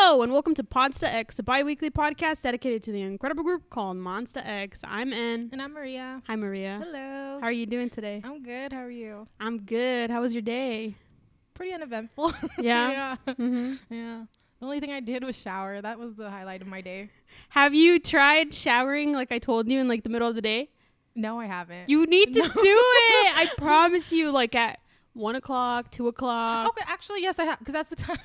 Hello and welcome to Monsta X, a bi-weekly podcast dedicated to the incredible group called Monsta X. I'm En. And I'm Maria. Hi, Maria. Hello. How are you doing today? I'm good. How are you? I'm good. How was your day? Pretty uneventful. Yeah? Yeah. Mm-hmm. Yeah. The only thing I did was shower. That was the highlight of my day. Have you tried showering like I told you in like the middle of the day? No, I haven't. You need to do it. I promise you, like at 1 o'clock, 2 o'clock. Okay, actually, yes, I have. Because that's the time.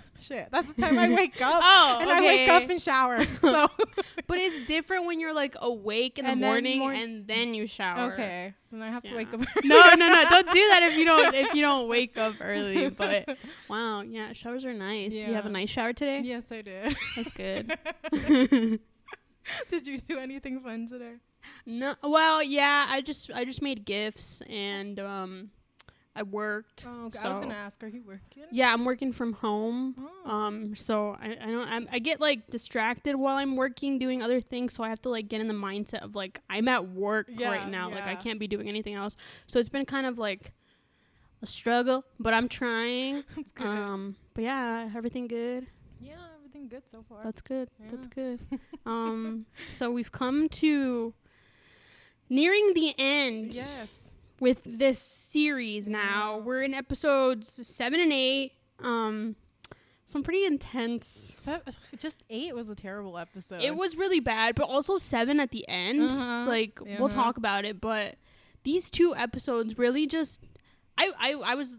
That's the time I wake up. Oh, and okay. I wake up and shower. So. But it's different when you're like awake in the morning and then you shower. Okay. Then I have to wake up early. No. Don't do that if you don't wake up early. But wow, yeah, showers are nice. Yeah. You have a nice shower today? Yes, I did. That's good. Did you do anything fun today? No. Well, yeah, I just made gifts and I worked. Oh, okay. So I was gonna ask, are you working? yeah, I'm working from home. Oh. So I get like distracted while I'm working doing other things, so I have to like get in the mindset of like I'm at work right now. Like I can't be doing anything else. So it's been kind of like a struggle, but I'm trying. Good. But yeah, everything good. Yeah, everything good so far. That's good. Yeah. That's good. So we've come to nearing the end. Yes. With this series now. Yeah. We're in episodes 7 and 8. Some pretty intense. Just 8 was a terrible episode. It was really bad, but also 7 at the end. Uh-huh. Like we'll talk about it, but these 2 episodes really just I was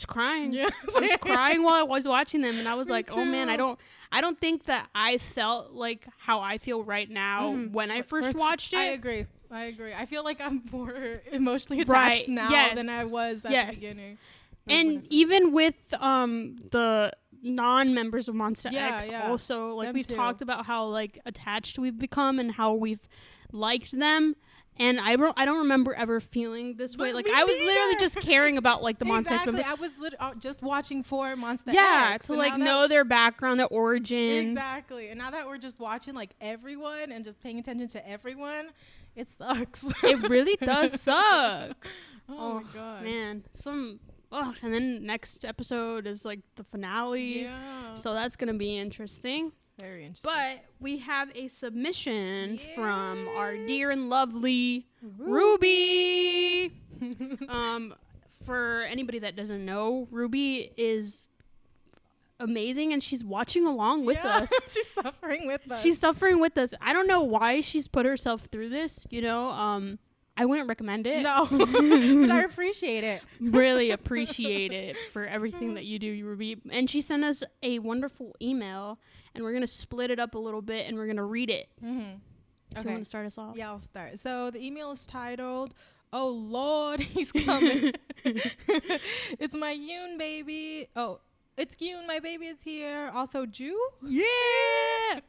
crying. Yeah. I was crying while I was watching them, and I was Me like, oh man, too. I don't think that I felt like how I feel right now when I first watched it. I agree. I feel like I'm more emotionally attached now than I was at the beginning. And even with the non-members of Monsta X also, like them we've too. talked about how like attached we've become and how we've liked them. And I don't remember ever feeling this way. Like I was literally just caring about like the Monsta X members. I was just watching for Monsta X. Yeah, to like know their background, their origin. Exactly. And now that we're just watching like everyone and just paying attention to everyone, it sucks. It really does suck. Oh my god, man. And then next episode is like the finale. Yeah. So that's gonna be interesting. Very interesting. But we have a submission from our dear and lovely Ruby. For anybody that doesn't know, Ruby is amazing and she's watching along with us. She's suffering with us. She's suffering with us. I don't know why she's put herself through this, I wouldn't recommend it. No, but I appreciate it. Really appreciate it for everything that you do, Ruby. And she sent us a wonderful email, and we're going to split it up a little bit, and we're going to read it. Mm-hmm. Okay. Do you want to start us off? Yeah, I'll start. So the email is titled, "Oh Lord, he's coming." It's my Yoon baby. Oh, it's Yoon. My baby is here. Also, Jew. Yeah.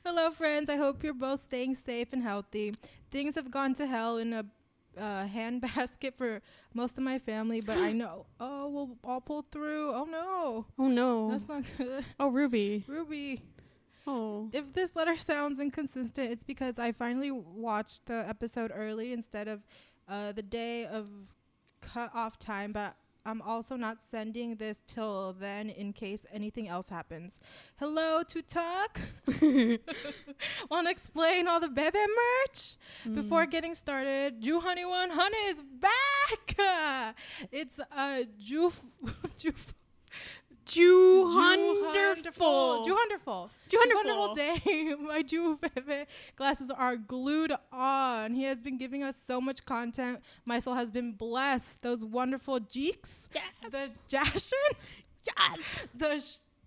Hello, friends. I hope you're both staying safe and healthy. Things have gone to hell in a handbasket for most of my family, but I know. Oh, we'll all pull through. Oh no. Oh no. That's not good. Oh, Ruby. Ruby. Oh. If this letter sounds inconsistent, it's because I finally watched the episode early instead of the day of cut off time, but I'm also not sending this till then in case anything else happens. Hello, to talk. Want to explain all the Bebe merch? Before getting started, Jew Honey 100 is back. It's Jew Wonderful Day. My Jew Bebe glasses are glued on. He has been giving us so much content. My soul has been blessed. Those wonderful jeeks. Yes. The Jashin. Yes.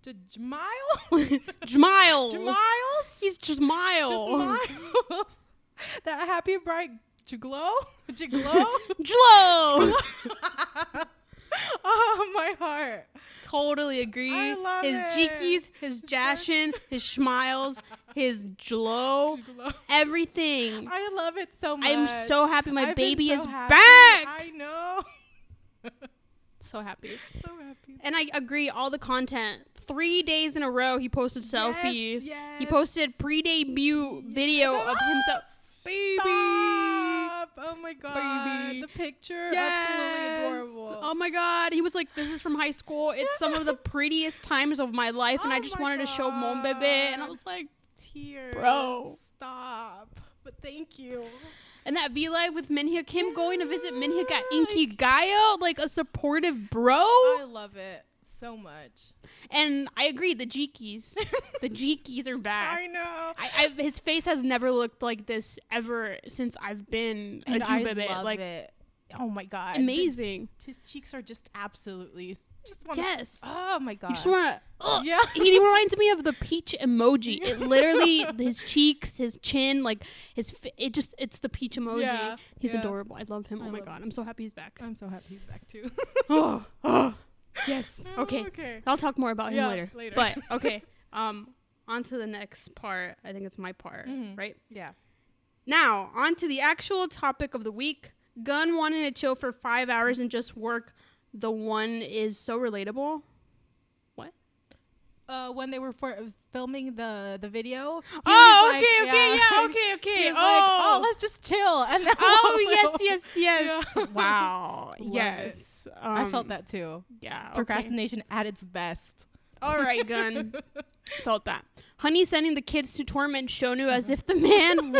The Jmile. Jmiles. He's Jmile. Jmiles. That happy bright Jglow. Jglow. Jlo. Oh, my heart. Totally agree. I love his it. Jeekies, his Jashin, his Schmiles, his Jlo, everything. I love it so much. I'm so happy my baby is happy. back. I know. So happy. So happy. And I agree, all the content. 3 days in a row he posted selfies. Yes. He posted pre-debut video of himself. Baby. Stop. Oh my god, baby. the picture, Yes. absolutely adorable. Oh my god, he was like, this is from high school. It's some of the prettiest times of my life, and I just wanted to show Mon Bebe, and I was like, tears, bro, stop. But thank you. And that V Live with Minhyuk, him going to visit Minhyuk at Inkigayo, like a supportive bro. I love it so much. And I agree, the Jikis. The Jikis are back. I know. His face has never looked like this ever since I've been a Jubebe. I love Like, it. Oh my god. amazing. His cheeks are just absolutely Yes. Oh my god. You just want to. Yeah. He reminds me of the peach emoji. It literally, his cheeks, his chin, like it's the peach emoji. Yeah. He's adorable. I love him. Oh my love god. I'm so happy he's back. I'm so happy he's back too. oh. Yes. Okay. Okay. I'll talk more about him later. But okay. On to the next part. I think it's my part, right? Yeah. Now, on to the actual topic of the week. Gun wanting to chill for 5 hours and just work. The one is so relatable. What? When they were filming the video. Okay. He was like, let's just chill. And then yes. Yeah. Wow. Love Yes. I felt that too. Yeah. Okay. Procrastination at its best. All right, Gun. Felt that. Honey sending the kids to torment Shonu as if the man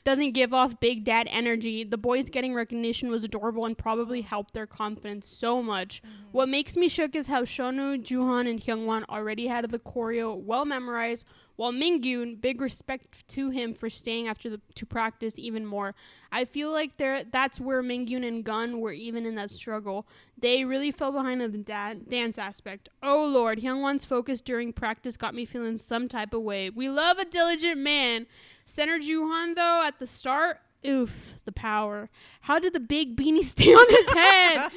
doesn't give off big dad energy. The boys getting recognition was adorable and probably helped their confidence so much. What makes me shook is how Shonu, Juhan, and Hyungwon already had the choreo well memorized, while Mingyun, big respect to him for staying after to practice even more. I feel like that's where Mingyun and Gun were even in that struggle. They really fell behind on the dance aspect. Oh lord, Hyungwon's focus during practice got me feeling some type of way. We love a diligent man. Center Juhan though at the start, oof, the power. How did the big beanie stay on his head?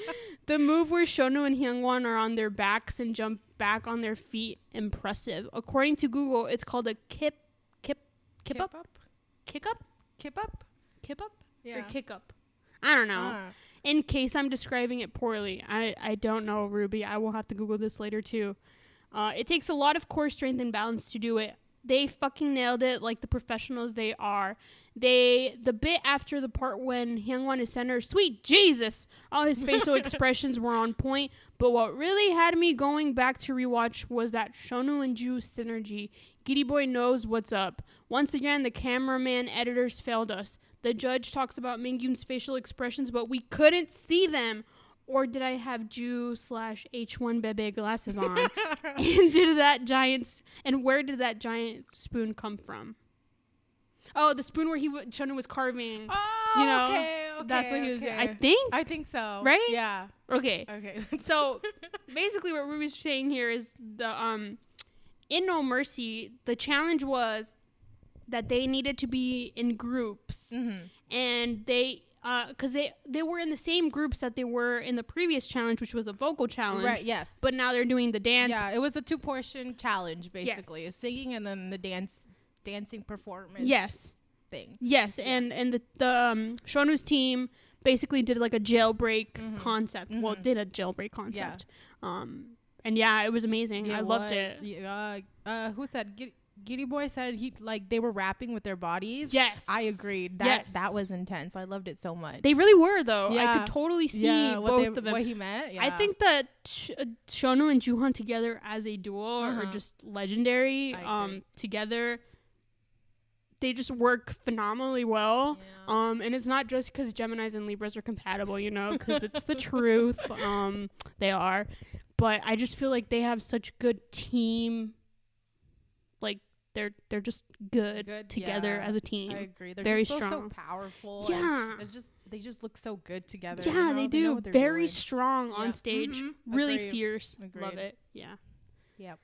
The move where Shonu and Hyungwon are on their backs and jump back on their feet, impressive. According to Google, it's called a kip up? Kick up? Kip up? Kip up? Yeah. Or kick up? I don't know. In case I'm describing it poorly. I don't know, Ruby. I will have to Google this later too. It takes a lot of core strength and balance to do it. They fucking nailed it like the professionals they are. The bit after the part when Hyungwon is center, sweet Jesus, all his facial expressions were on point. But what really had me going back to rewatch was that Shonu and Ju synergy. Giddy Boy knows what's up. Once again, the cameraman editors failed us. The judge talks about Mingyun's facial expressions, but we couldn't see them. Or did I have Ju/H1 Bebe glasses on? And where did that giant spoon come from? Oh, the spoon where Shonu was carving. Oh, you know, okay, that's what he was doing. I think so. Right? Yeah. Okay. Okay. So basically, what Ruby's saying here is in No.Mercy, the challenge was that they needed to be in groups, and they. Because they were in the same groups that they were in the previous challenge, which was a vocal challenge. Right, yes. But now they're doing the dance. Yeah, it was a 2-portion challenge, basically. Yes. Singing and then the dancing performance thing. Yes, and the Shonu's team basically did like a jailbreak concept. Well, did a jailbreak concept. Yeah. And yeah, it was amazing. Yeah, I loved it. Who said... Giddy Boy said they were rapping with their bodies. Yes, I agreed. That was intense. I loved it so much. They really were though. Yeah. I could totally see both of them. What he meant. Yeah. I think that Shonu and Juhan together as a duo are just legendary. Together, they just work phenomenally well. Yeah. And it's not just because Geminis and Libras are compatible, because it's the truth. They are, but I just feel like they have such good team. Like they're just good together as a team. I agree. They're very just strong, so powerful. Yeah, they just look so good together. Yeah, they do. Very strong on stage. Mm-hmm. Really Agreed. fierce. Agreed. Love it. Yeah. Yep.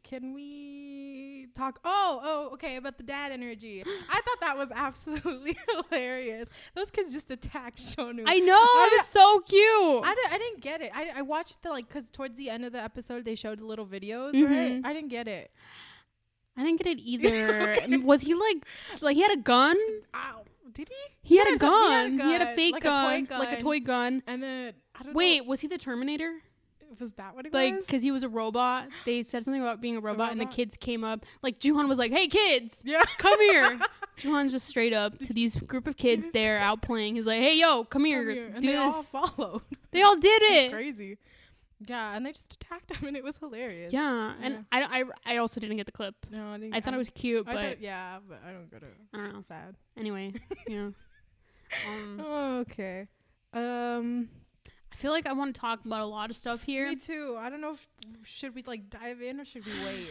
Can we talk? Okay, about the dad energy. I thought that was absolutely hilarious. Those kids just attacked Shonu. I know. It was so cute. I didn't get it. I watched because towards the end of the episode they showed little videos, right? I didn't get it. I didn't get it either. Okay. Was he like he had a gun? Ow. Did he? He had a gun. He had a fake gun. Like a toy gun. And then Wait, was he the Terminator? Was that what it was? was? Because he was a robot. They said something about being a robot, and the kids came up. Like, Juhan was like, hey, kids, come here. Juhan's just straight up to these group of kids there out playing. He's like, hey, yo, come here. And do they this. all followed. They all did it. It's crazy. Yeah, and they just attacked him, and it was hilarious. Yeah, and I also didn't get the clip. No, I didn't. I thought it was cute, but but I don't get it. I don't know. Sad. Anyway, yeah. Okay. I feel like I want to talk about a lot of stuff here. Me too. I don't know if should we like dive in or should we wait?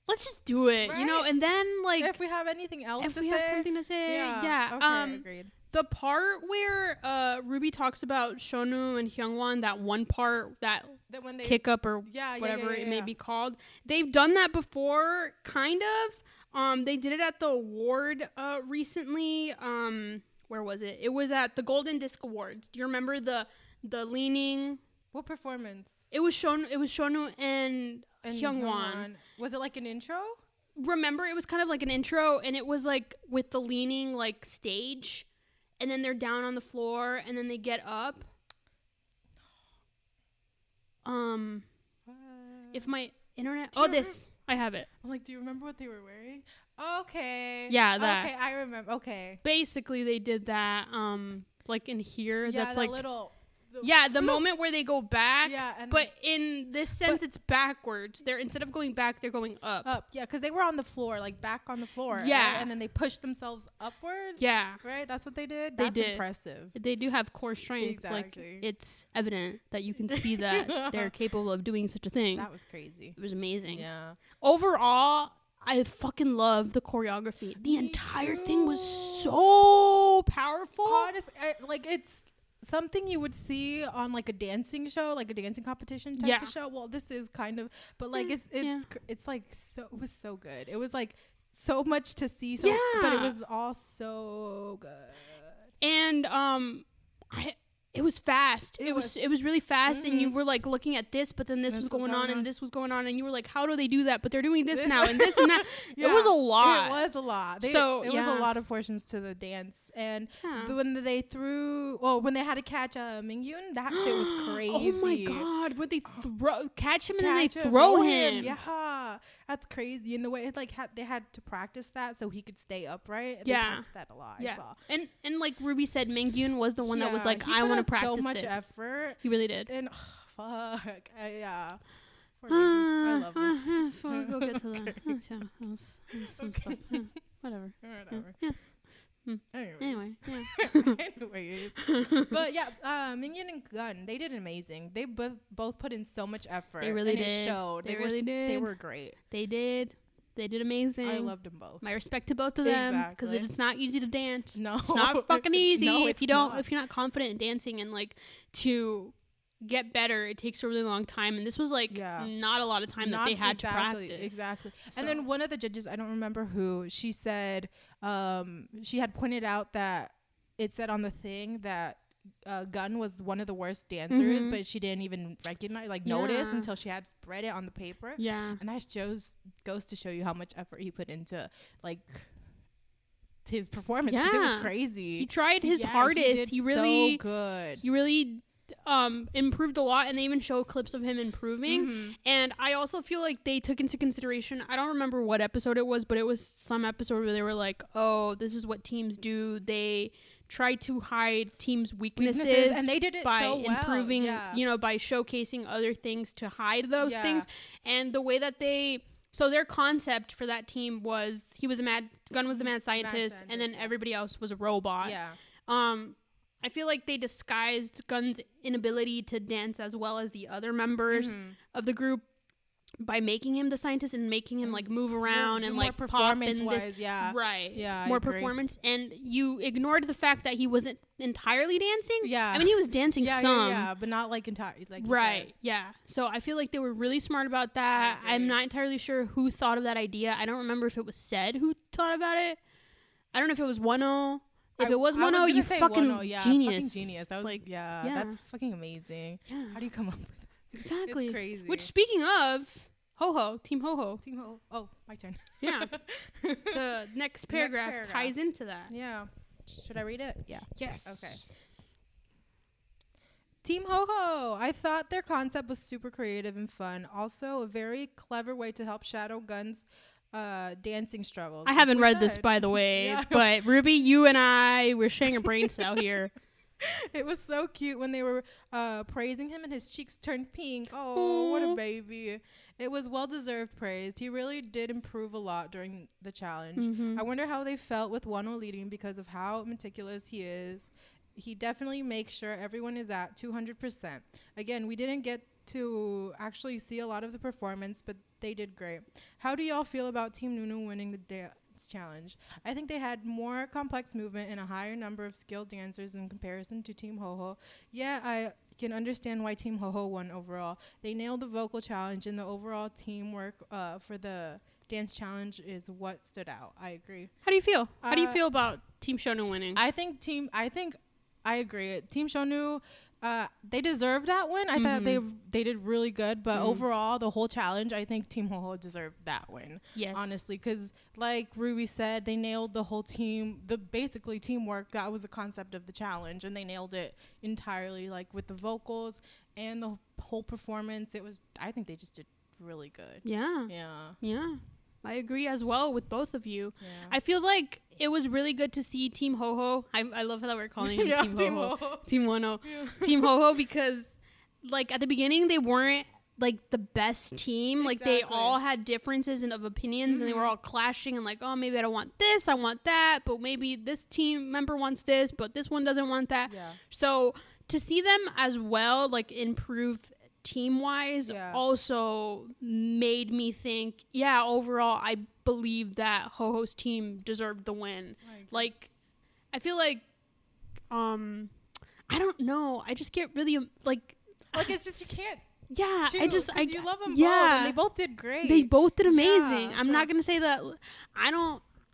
Let's just do it, right? you know, and then like if we have anything else if to we say. have something to say, yeah. Okay, agreed. The part where Ruby talks about Shonu and Hyungwon, that one part that when they kick up or whatever it may be called, they've done that before, kind of. They did it at the award recently. Where was it? It was at the Golden Disc Awards. Do you remember the leaning? What performance? It was Shonu and Hyungwon. Was it like an intro? Remember, it was kind of like an intro, and it was like with the leaning like stage, and then they're down on the floor, and then they get up. If my internet, I have it. I'm like, do you remember what they were wearing? Okay. Yeah, that. Okay, I remember. Okay. Basically, they did that. Like in here, Yeah, that's like little. The moment where they go back. Yeah, but in this sense, it's backwards. They're instead of going back, they're going up. Up, yeah, because they were on the floor, like back on the floor. Yeah, right? And then they pushed themselves upwards. Yeah, right. That's what they did. That's impressive. They do have core strength. Exactly. Like it's evident that you can see that they're capable of doing such a thing. That was crazy. It was amazing. Yeah. Overall, I fucking love the choreography. The entire thing was so powerful. Honestly, like it's something you would see on like a dancing show, like a dancing competition type of show. Well, this is kind of, but like it's like so. It was so good. It was like so much to see. So, but it was all so good. And it was fast. It was really fast, and you were like looking at this, but then this was going on, and this was going on, and you were like, how do they do that? But they're doing this now, and this and that. It was a lot. It was a lot. It was a lot of portions to the dance, and when they had to catch Mingyun, that shit was crazy. Oh my god! When they catch him and then they throw him. Yeah, that's crazy. And the way they had to practice that so he could stay upright. They practiced that a lot. Yeah, I saw. And like Ruby said, Mingyun was the one that was like, I want to practice so much this. effort. He really did. And fuck, I love him. So we'll go get to that. Some stuff. Whatever. Anyway. Anyways. But yeah, Mingyan and Gun, they did amazing. They both put in so much effort. They really did. It showed. They really did. They were great. They did amazing. I loved them both. My respect to both of them, because it's not easy to dance. No, it's not fucking easy. No, if you're not confident in dancing, and like to get better, it takes a really long time. And this was like not a lot of time that they had to practice. Exactly. So. And then one of the judges, I don't remember who, she said she had pointed out that it said on the thing that Gun was one of the worst dancers, but she didn't even recognize, notice until she had spread it on the paper. Yeah. And that goes to show you how much effort he put into his performance. Yeah. It was crazy. He tried his hardest. He really so good. He really improved a lot, and they even show clips of him improving. And I also feel like they took into consideration, I don't remember what episode it was, but it was some episode where they were like, oh, this is what teams do. They try to hide teams' weaknesses, and they did it by so well. improving, by showcasing other things to hide those things. And the way that so their concept for that team was Gun was the mad scientist, and then everybody else was a robot. I feel like they disguised Gun's inability to dance as well as the other members of the group by making him the scientist and making him move around and like performance pop wise, more performance, and you ignored the fact that he wasn't entirely dancing. I mean, he was dancing but not entirely, so I feel like they were really smart about that. I'm not entirely sure who thought of that idea. I don't remember if it was said who thought about it. I don't know if it was Wano. If it was Wano, you fucking genius. Fucking genius. That was that's fucking amazing. How do you come up with that? Exactly. It's crazy. Which, speaking of, Team Ho-Ho. Oh, my turn. Yeah. The next paragraph ties into that. Yeah. Should I read it? Yeah. Yes. Okay. Team Ho-Ho. I thought their concept was super creative and fun. Also, a very clever way to help shadow Gun's dancing struggles. I haven't read this, by the way, but Ruby, you and I, we're sharing a brain cell here. It was so cute when they were praising him and his cheeks turned pink. Oh, what a baby. It was well-deserved praise. He really did improve a lot during the challenge. I wonder how they felt with Wano leading because of how meticulous he is. He definitely makes sure everyone is at 200%. Again, we didn't get to actually see a lot of the performance, but they did great. How do y'all feel about Team Nunu winning the dance challenge? I think they had more complex movement and a higher number of skilled dancers in comparison to Team Ho-Ho. Yeah, I can understand why Team Ho-Ho won overall. They nailed the vocal challenge, and the overall teamwork for the dance challenge is what stood out. I agree. How do you feel? How do you feel about Team Shonu winning? I agree. Team Shonu, they deserved that win. I thought they did really good, but overall, the whole challenge, I think Team Ho-Ho deserved that win. Yes, honestly, because like Ruby said, they nailed the whole team. The basically teamwork, that was the concept of the challenge, and they nailed it entirely. Like with the vocals and the whole performance, I think they just did really good. Yeah. I agree as well with both of you. Yeah. I feel like it was really good to see Team Ho-Ho. I love how we're calling him Team Ho-Ho. Team Wano. Yeah. Team Ho-Ho, because like at the beginning they weren't like the best team. Like they all had differences of opinions and they were all clashing and like, oh, maybe I don't want this, I want that, but maybe this team member wants this, but this one doesn't want that. Yeah. So to see them as well, like improve team-wise, also made me think, overall, I believe that Ho-Ho's team deserved the win. Like, I feel like, I don't know. I just get really, like, it's just, you can't. Yeah, you love them both, and they both did great. They both did amazing. I'm not gonna say that.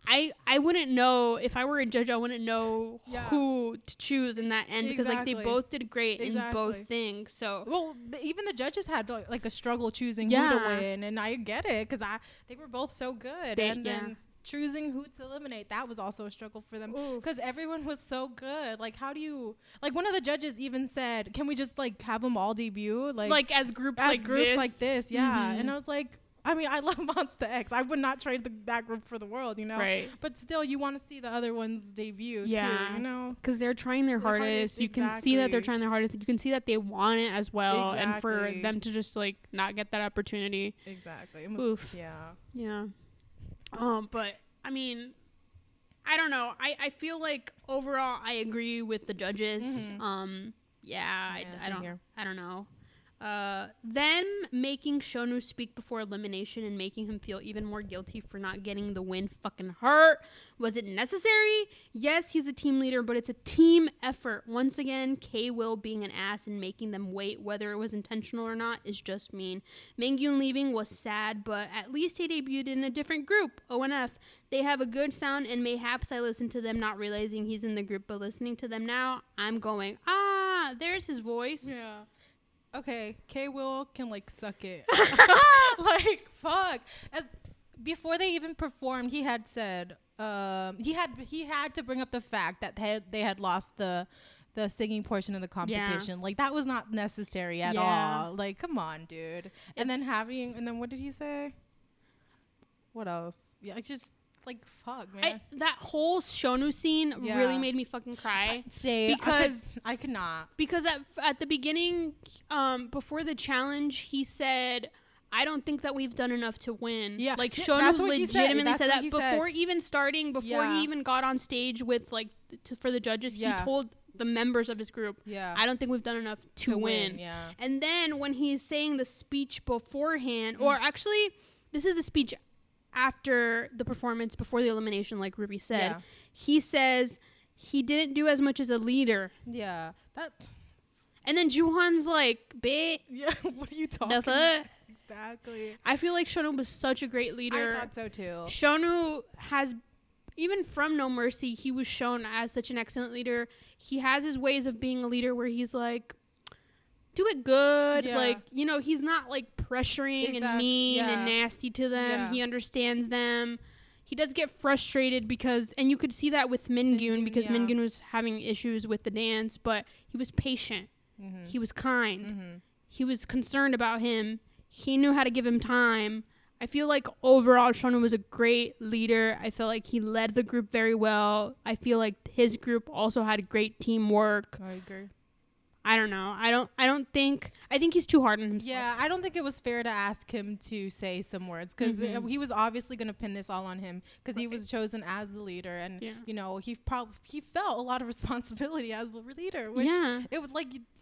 I wouldn't know if I were a judge. I wouldn't know who to choose in that end because like they both did great in both things. So even the judges had like a struggle choosing who to win, and I get it because they were both so good, then choosing who to eliminate, that was also a struggle for them because everyone was so good. Like, how do you, like, one of the judges even said, can we just like have them all debut like as groups like this? And I was like, I mean, I love Monsta X. I would not trade that group for the world, you know? Right. But still, you want to see the other ones debut, too, you know? Because they're trying their hardest. You can see that they're trying their hardest. You can see that they want it as well. And for them to just, like, not get that opportunity. Exactly. Oof. Yeah. But, I mean, I don't know. I feel like, overall, I agree with the judges. I don't know. Them making Shonu speak before elimination and making him feel even more guilty for not getting the win fucking hurt. Was it necessary? Yes, he's the team leader, but it's a team effort. Once again, K-Will being an ass and making them wait, whether it was intentional or not, is just mean. Mangyun leaving was sad, but at least he debuted in a different group, ONF. They have a good sound, and mayhaps I listened to them not realizing he's in the group, but listening to them now, I'm going, there's his voice. Yeah. Okay, K-Will can, like, suck it. Like, fuck. Before they even performed, he had said, he had to bring up the fact that they had lost the singing portion of the competition. Like, that was not necessary at all. Like, come on, dude. And then what did he say? What else? Yeah, it's just... Like, fuck, man. That whole Shonu scene really made me fucking cry. Because I could not. Because at the beginning, before the challenge, he said, I don't think that we've done enough to win. Yeah. Like, Shonu legitimately said that before even starting, before he even got on stage with, like, for the judges, he told the members of his group, I don't think we've done enough to win. Yeah. And then when he's saying the speech beforehand, or actually, this is the speech after the performance, before the elimination, like Ruby said, he says he didn't do as much as a leader. Yeah. And then Juhan's like, babe. Yeah, what are you talking about? Exactly. I feel like Shonu was such a great leader. I thought so too. Shonu has, even from No.Mercy, he was shown as such an excellent leader. He has his ways of being a leader where he's like, do it good. Like, you know, he's not like pressuring and mean and nasty to them. He understands them. He does get frustrated because, and you could see that with Mingyun because Mingyun was having issues with the dance, but he was patient. He was kind. He was concerned about him. He knew how to give him time. I feel like overall Shonu was a great leader. I feel like he led the group very well. I feel like his group also had great teamwork. I agree. I don't know. I think he's too hard on himself. Yeah, I don't think it was fair to ask him to say some words because he was obviously going to pin this all on him because he was chosen as the leader, and you know, he felt a lot of responsibility as the leader, which it was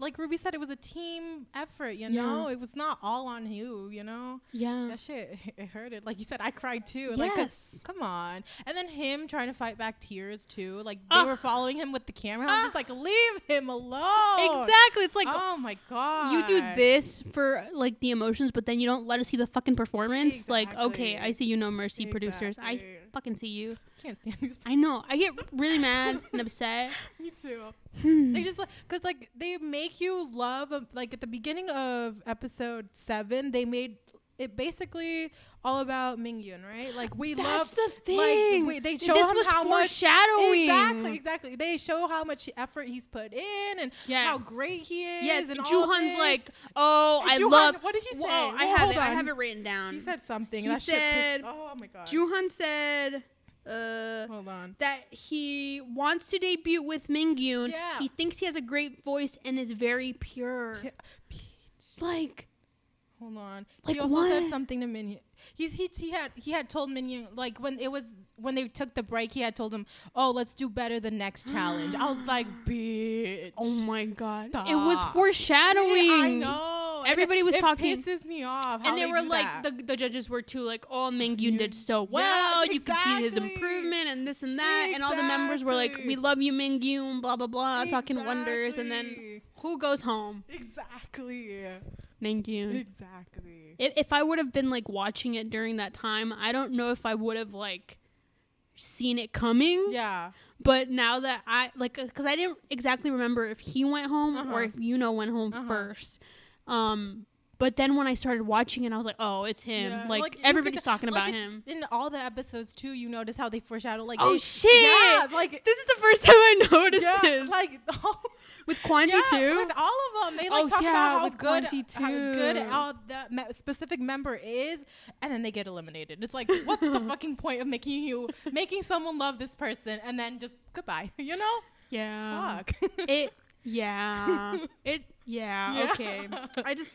like Ruby said, it was a team effort, you know? It was not all on you know? Yeah. That shit, it hurted. Like you said, I cried too. Like, 'cause, come on. And then him trying to fight back tears too. Like, they were following him with the camera. I was just like, leave him alone. Exactly. It's like, oh my God. You do this for like the emotions, but then you don't let us see the fucking performance. Exactly. Like, okay, I see you, No.Mercy producers. I fucking see you. Can't stand these people. I know. I get really mad and upset. Me too. They just because like they make you love like at the beginning of episode 7, they made it basically all about Mingyun, right? Like That's the thing. Like they show him how much foreshadowing. Exactly. They show how much effort he's put in and how great he is. Yes, and Juhan's like, oh, I love. What did he say? Whoa, I have it written down. He said something. He said, oh my God. Juhan said, hold on, that he wants to debut with Mingyun. Yeah. He thinks he has a great voice and is very pure. Like. Hold on. Like, he also what? said something to Minhyun. He had told Minhyun, like when they took the break, he had told him, "Oh, let's do better the next challenge." I was like, "Bitch." Oh my God. Stop. It was foreshadowing. I know. Everybody was talking. It pisses me off. And they were like, the judges were too like, "Oh, Mingyun did so well. Yeah, you could see his improvement and this and that." And all the members were like, "We love you, Mingyun, blah, blah, blah, talking wonders." And then who goes home? Exactly. Mingyun. Exactly. If I would have been like watching it during that time, I don't know if I would have like seen it coming. Yeah. But now that I like, because I didn't exactly remember if he went home or if went home first. But then when I started watching it, I was like, oh, it's him. Yeah. Like everybody's talking about him. In all the episodes too, you notice how they foreshadow. Like, oh shit! Yeah, like this is the first time I noticed this. Like. With Kwanji too? With all of them. They talk about how good all the specific member is, and then they get eliminated. It's like, what's the fucking point of making someone love this person and then just goodbye, you know? Yeah. Fuck. Okay. I just,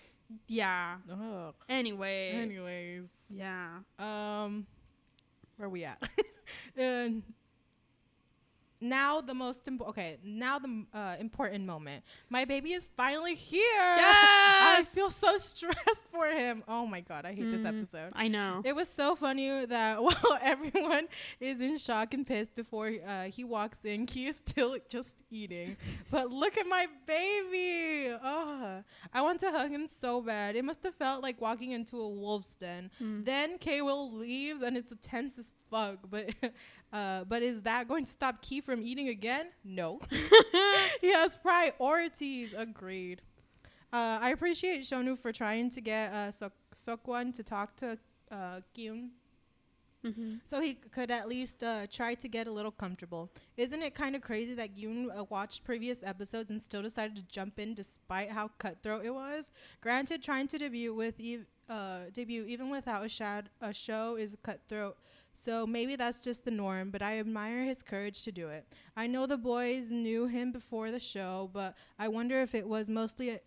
Ugh. Anyways. Yeah. Where we at? Now the important moment. My baby is finally here. Yes! I feel so stressed for him. Oh my God, I hate this episode. I know. It was so funny that while everyone is in shock and pissed before he walks in, he is still just eating. But look at my baby. Oh, I want to hug him so bad. It must have felt like walking into a wolf's den. Then K-Will leaves and it's tense as fuck. But is that going to stop Key from eating again? No. He has priorities. Agreed. I appreciate Shonu for trying to get Seokwan to talk to Kyun. So he could at least try to get a little comfortable. Isn't it kind of crazy that Yoon watched previous episodes and still decided to jump in despite how cutthroat it was? Granted, trying to debut even without a show is cutthroat. So maybe that's just the norm, but I admire his courage to do it. I know the boys knew him before the show, but I wonder if it was mostly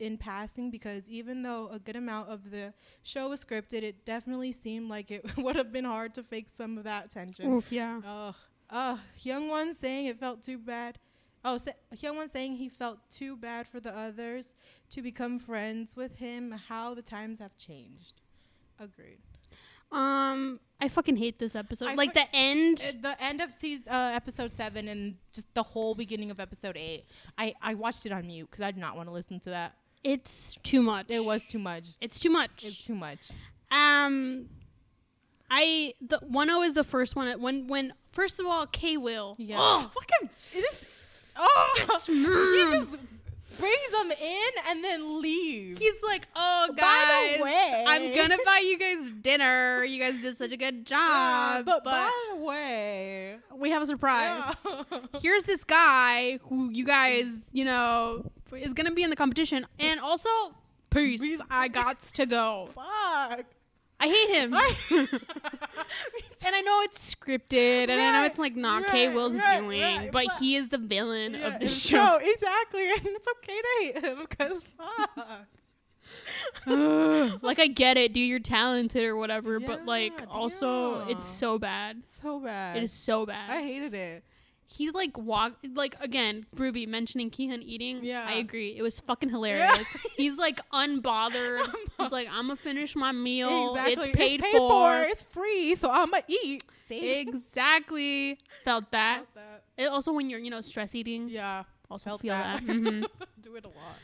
in passing, because even though a good amount of the show was scripted, it definitely seemed like it would have been hard to fake some of that tension. Oof, yeah. Hyungwon saying it felt too bad. Hyungwon saying he felt too bad for the others to become friends with him. How the times have changed. Agreed. I fucking hate this episode. Like the end of episode 7 and just the whole beginning of episode 8. I watched it on mute because I did not want to listen to that. It's too much. It was too much. It's too much. It's too much. The 1-0 is the first one. When first of all, K-Will. Yeah. Oh, fucking. It is. Oh, he just brings them in and then leaves. He's like, oh, guys, by the way, I'm gonna buy you guys dinner. You guys did such a good job. But by the way, we have a surprise. Here's this guy who you guys, is gonna be in the competition. And also, peace. I gots to go. Fuck. I hate him. And I know it's scripted, and I know it's like not K. Will's doing, but he is the villain of the show. No, exactly. And it's okay to hate him because fuck. Like, I get it, dude, you're talented or whatever, but like also it's so bad. So bad. It is so bad. I hated it. He like walked, like, again, Ruby mentioning Keehan eating. Yeah. I agree. It was fucking hilarious. He's like unbothered. He's like, I'm gonna finish my meal. Exactly. It's paid for. It's free, so I'm gonna eat. Exactly. Felt that. It also, when you're, stress eating. Yeah. Also felt feel that. Mm-hmm. Do it a lot.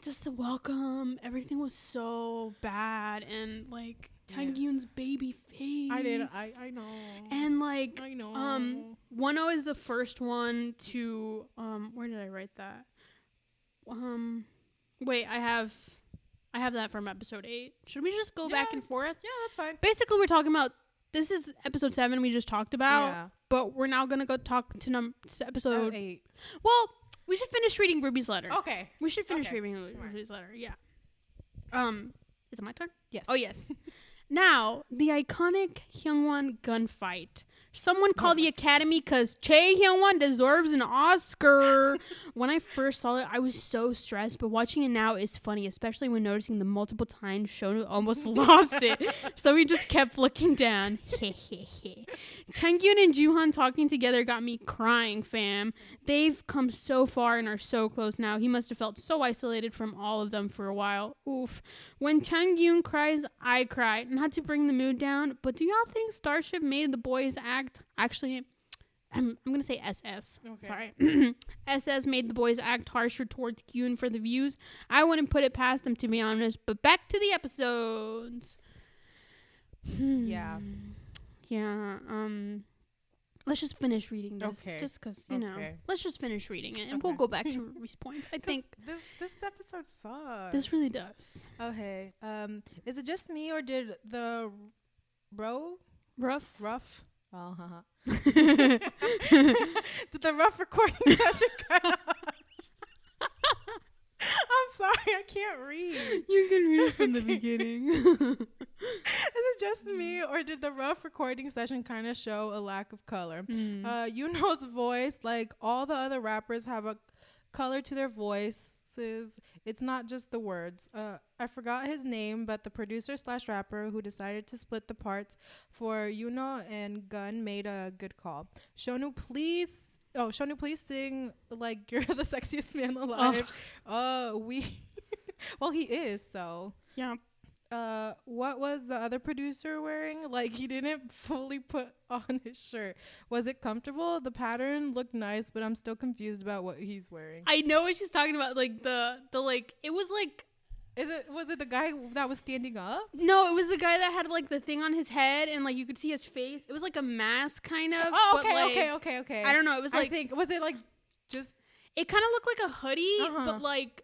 Just the welcome. Everything was so bad, and like Taehyun's baby face. I know. And like, I know. 1-0 is the first one to where did I write that? Wait, I have that from episode 8. Should we just go back and forth? Yeah, that's fine. Basically, we're talking about, this is episode 7 we just talked about, but we're now gonna go talk to episode 8. Well, we should finish reading Ruby's letter. Okay. We should finish reading Ruby's letter. Yeah. Is it my turn? Yes. Oh, yes. Now, the iconic Hyungwon gunfight. Someone call the Academy because Chae Hyungwon deserves an Oscar. When I first saw it, I was so stressed, but watching it now is funny, especially when noticing the multiple times Shonu almost lost it. So we just kept looking down. Taehyun and Joohan talking together got me crying, fam. They've come so far and are so close now. He must have felt so isolated from all of them for a while. Oof. When Taehyun cries, I cry. Not to bring the mood down, but do y'all think Starship made the boys act? Actually, I'm gonna say SS. Okay. Sorry. SS made the boys act harsher towards Kyun for the views. I wouldn't put it past them, to be honest. But back to the episodes. Yeah. Let's just finish reading this. Okay. Just because, let's just finish reading it, and we'll go back to Ruby's points. I think this episode sucks. This really does. Okay. Is it just me, or did the rough? Oh, did the rough recording session kind of? I'm sorry, I can't read. You can read it from the beginning. Is it just me, or did the rough recording session kind of show a lack of color? Yuno's voice, like all the other rappers, have a color to their voices. It's not just the words. I forgot his name, but the producer/rapper who decided to split the parts for Yuno and Gun made a good call. Shonu, please sing like you're the sexiest man alive. Well, he is, so. Yeah. What was the other producer wearing? Like, he didn't fully put on his shirt. Was it comfortable? The pattern looked nice, but I'm still confused about what he's wearing. I know what she's talking about. Like the like, it was like. Was it the guy that was standing up? No, it was the guy that had like the thing on his head and like you could see his face. It was like a mask kind of. Oh, okay, but, like, okay. I don't know. It was like. Was it like just. It kind of looked like a hoodie, but like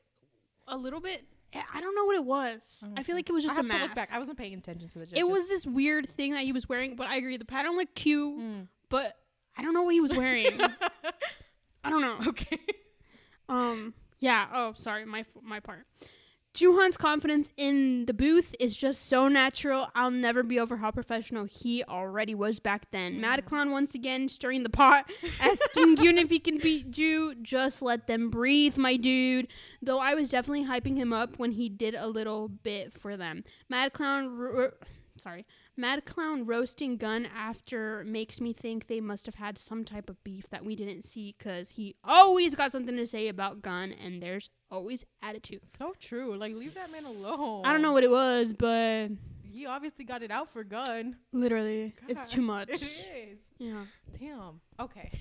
a little bit. I don't know what it was. I feel like it was just a mask. Look back. I wasn't paying attention to the judges. It was this weird thing that he was wearing, but I agree. The pattern looked cute, but I don't know what he was wearing. I don't know. Okay. Yeah. Oh, sorry. My part. Joohan's confidence in the booth is just so natural. I'll never be over how professional he already was back then. Mad Clown once again stirring the pot, asking Yoon if he can beat Ju. Just let them breathe, my dude. Though I was definitely hyping him up when he did a little bit for them. Mad Clown roasting Gun after makes me think they must have had some type of beef that we didn't see, because he always got something to say about Gun, and there's always attitude. So true. Like, leave that man alone. I don't know what it was, but he obviously got it out for Gun. Literally. God. It's too much. It is. Yeah. Damn. Okay.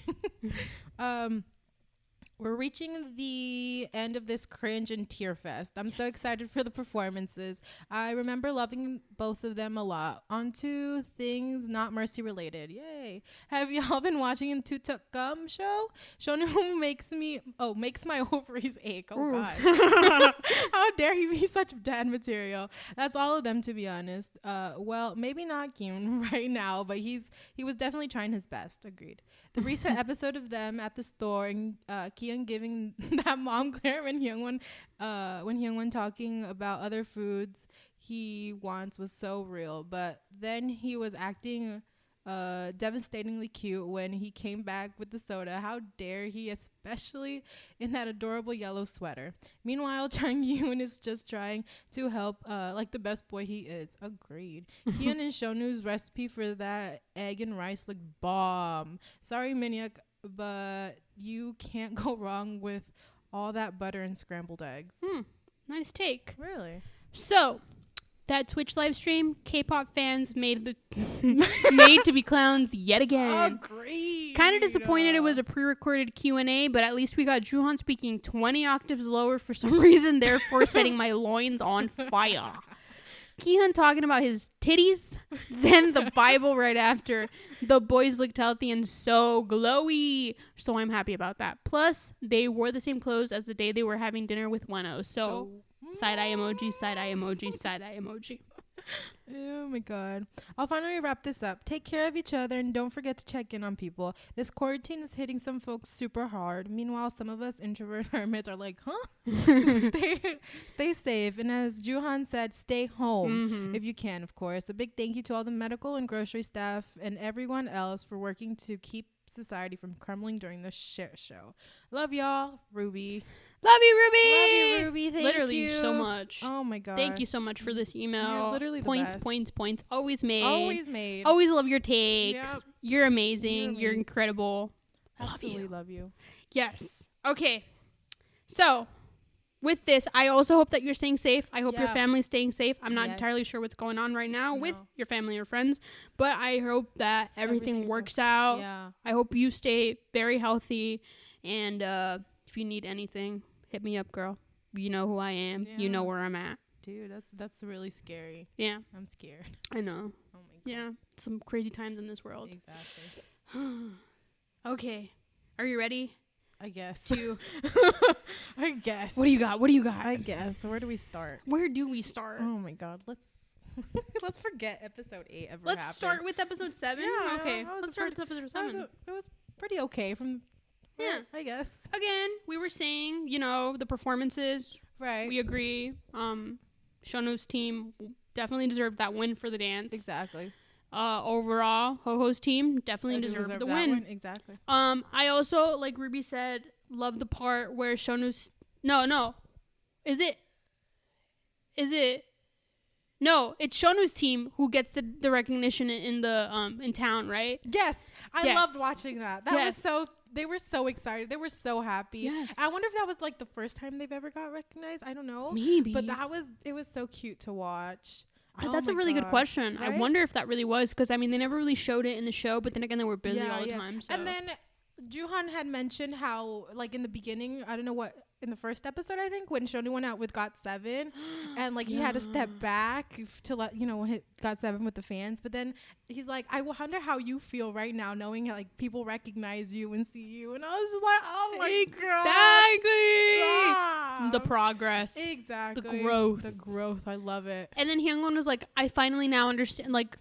We're reaching the end of this cringe and tear fest. I'm so excited for the performances. I remember loving both of them a lot. On to things No.Mercy related. Yay. Have y'all been watching the Tutuk Gum show? Shonu makes my ovaries ache. Oh, God. How dare he be such dad material? That's all of them, to be honest. Well, maybe not Kyun right now, but he was definitely trying his best. Agreed. The recent episode of them at the store and Kyun giving that mom glare when Hyungwon talking about other foods he once was so real, but then he was acting devastatingly cute when he came back with the soda. How dare he, especially in that adorable yellow sweater. Meanwhile, Chang Yoon is just trying to help like the best boy he is. Agreed. Hyun and Shonu's recipe for that egg and rice looked bomb. Sorry, Minhyuk, but you can't go wrong with all that butter and scrambled eggs. Nice take. Really? So, that Twitch live stream, K-pop fans made made to be clowns yet again. Agreed. Kind of disappointed it was a pre-recorded Q&A, but at least we got Juhan speaking 20 octaves lower for some reason, therefore setting my loins on fire. Kihyun talking about his titties, then the Bible right after. The boys looked healthy and so glowy, so I'm happy about that. Plus, they wore the same clothes as the day they were having dinner with Weno, so side-eye emoji, side-eye emoji, side-eye emoji. Oh my god. I'll finally wrap this up. Take care of each other and don't forget to check in on people. This quarantine is hitting some folks super hard. Meanwhile, some of us introvert hermits are like, stay safe. And as Juhan said, stay home if you can, of course. A big thank you to all the medical and grocery staff and everyone else for working to keep society from crumbling during this shit show. Love y'all, Ruby. Love you, Ruby. Love you, Ruby. Thank literally you so much. Oh my god. Thank you so much for this email. You're literally the points, best. points. Always made. Always made. Always love your takes. Yep. You're amazing. You're incredible. Absolutely love you. Yes. Okay. So, with this, I also hope that you're staying safe. I hope your family's staying safe. I'm not entirely sure what's going on right now with your family or friends, but I hope that everything works out. Yeah. I hope you stay very healthy, and if you need anything, hit me up, girl. You know who I am. Yeah. You know where I'm at. Dude, that's really scary. Yeah. I'm scared. I know. Oh my god. Yeah. Some crazy times in this world. Exactly. Okay. Are you ready? I guess. I guess. What do you got? I guess. Where do we start? Where do we start? Oh my god. Let's forget episode 8 ever Let's happened. start with episode 7. Yeah, Okay. Let's start with episode 7. It was pretty okay from I guess. Again, we were saying, the performances. Right. We agree. Shonu's team definitely deserved that win for the dance. Exactly. Overall, Ho-Ho's team definitely deserved the win. Exactly. I also, like Ruby said, love the part where Shonu's... No. Is it... No, it's Shonu's team who gets the recognition in the in town, right? Yes. I loved watching that. They were so excited. They were so happy. Yes. I wonder if that was like the first time they've ever got recognized. I don't know. Maybe. But it was so cute to watch. That's a really good question. Right? I wonder if that really was, because, they never really showed it in the show, but then again, they were busy all the time. So. And then Juhan had mentioned how, like, in the beginning, I don't know what, in the first episode, I think, when Shoni went out with GOT7, and, like, he had to step back to let, hit GOT7 with the fans. But then he's like, I wonder how you feel right now, knowing, like, people recognize you and see you. And I was just like, oh, my God. The progress. Exactly. The growth. I love it. And then Hyungwon was like, I finally now understand, like,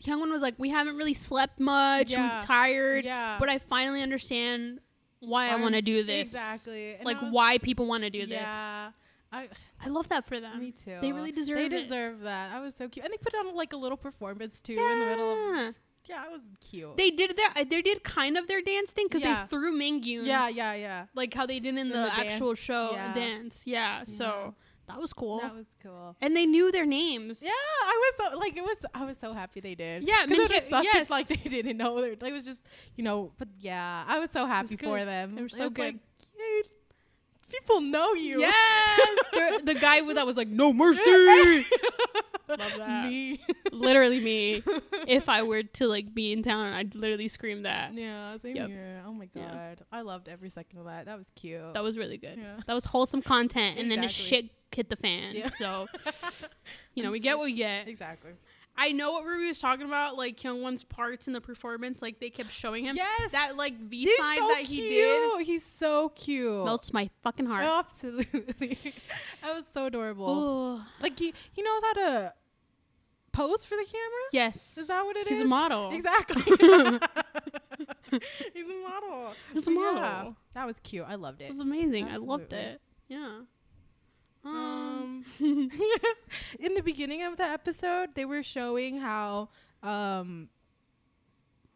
Hyungwon was like, we haven't really slept much. We're tired. Yeah. But I finally understand why I want to do this. Exactly. And like, why people want to do this. Yeah. I love that for them. Me too. They really deserve it. They deserve that. I was so cute. And they put on, like, a little performance, too, in the middle of... Yeah, it was cute. They did kind of their dance thing, because they threw Mingyoon. Yeah. Like how they did in the actual show dance. Yeah, so that was cool. That was cool. And they knew their names. Yeah, I was so happy they did. Yeah, because it sucked if, like, they didn't know. It was just, but yeah, I was so happy for them. They were so good. Like, dude, people know you. Yes, the guy that was like, No.Mercy. Love that. Me. Literally me. If I were to, like, be in town, I'd literally scream that. Yeah, same here. Oh my god. I loved every second of that. That was cute. That was really good. Yeah. That was wholesome content, and then his shit hit the fan. Yeah. So, we get what we get. Exactly. I know what Ruby was talking about, like, Hyungwon's parts in the performance, like, they kept showing him. Yes. That, like, V-side so that he did. He's so cute. Melts my fucking heart. Absolutely. That was so adorable. Ooh. Like, he knows how to pose for the camera? Yes. Is that what it is? He's a model. Exactly. He's a model. He's a model. Yeah, that was cute. I loved it. It was amazing. Absolutely. I loved it. Yeah. In the beginning of the episode, they were showing how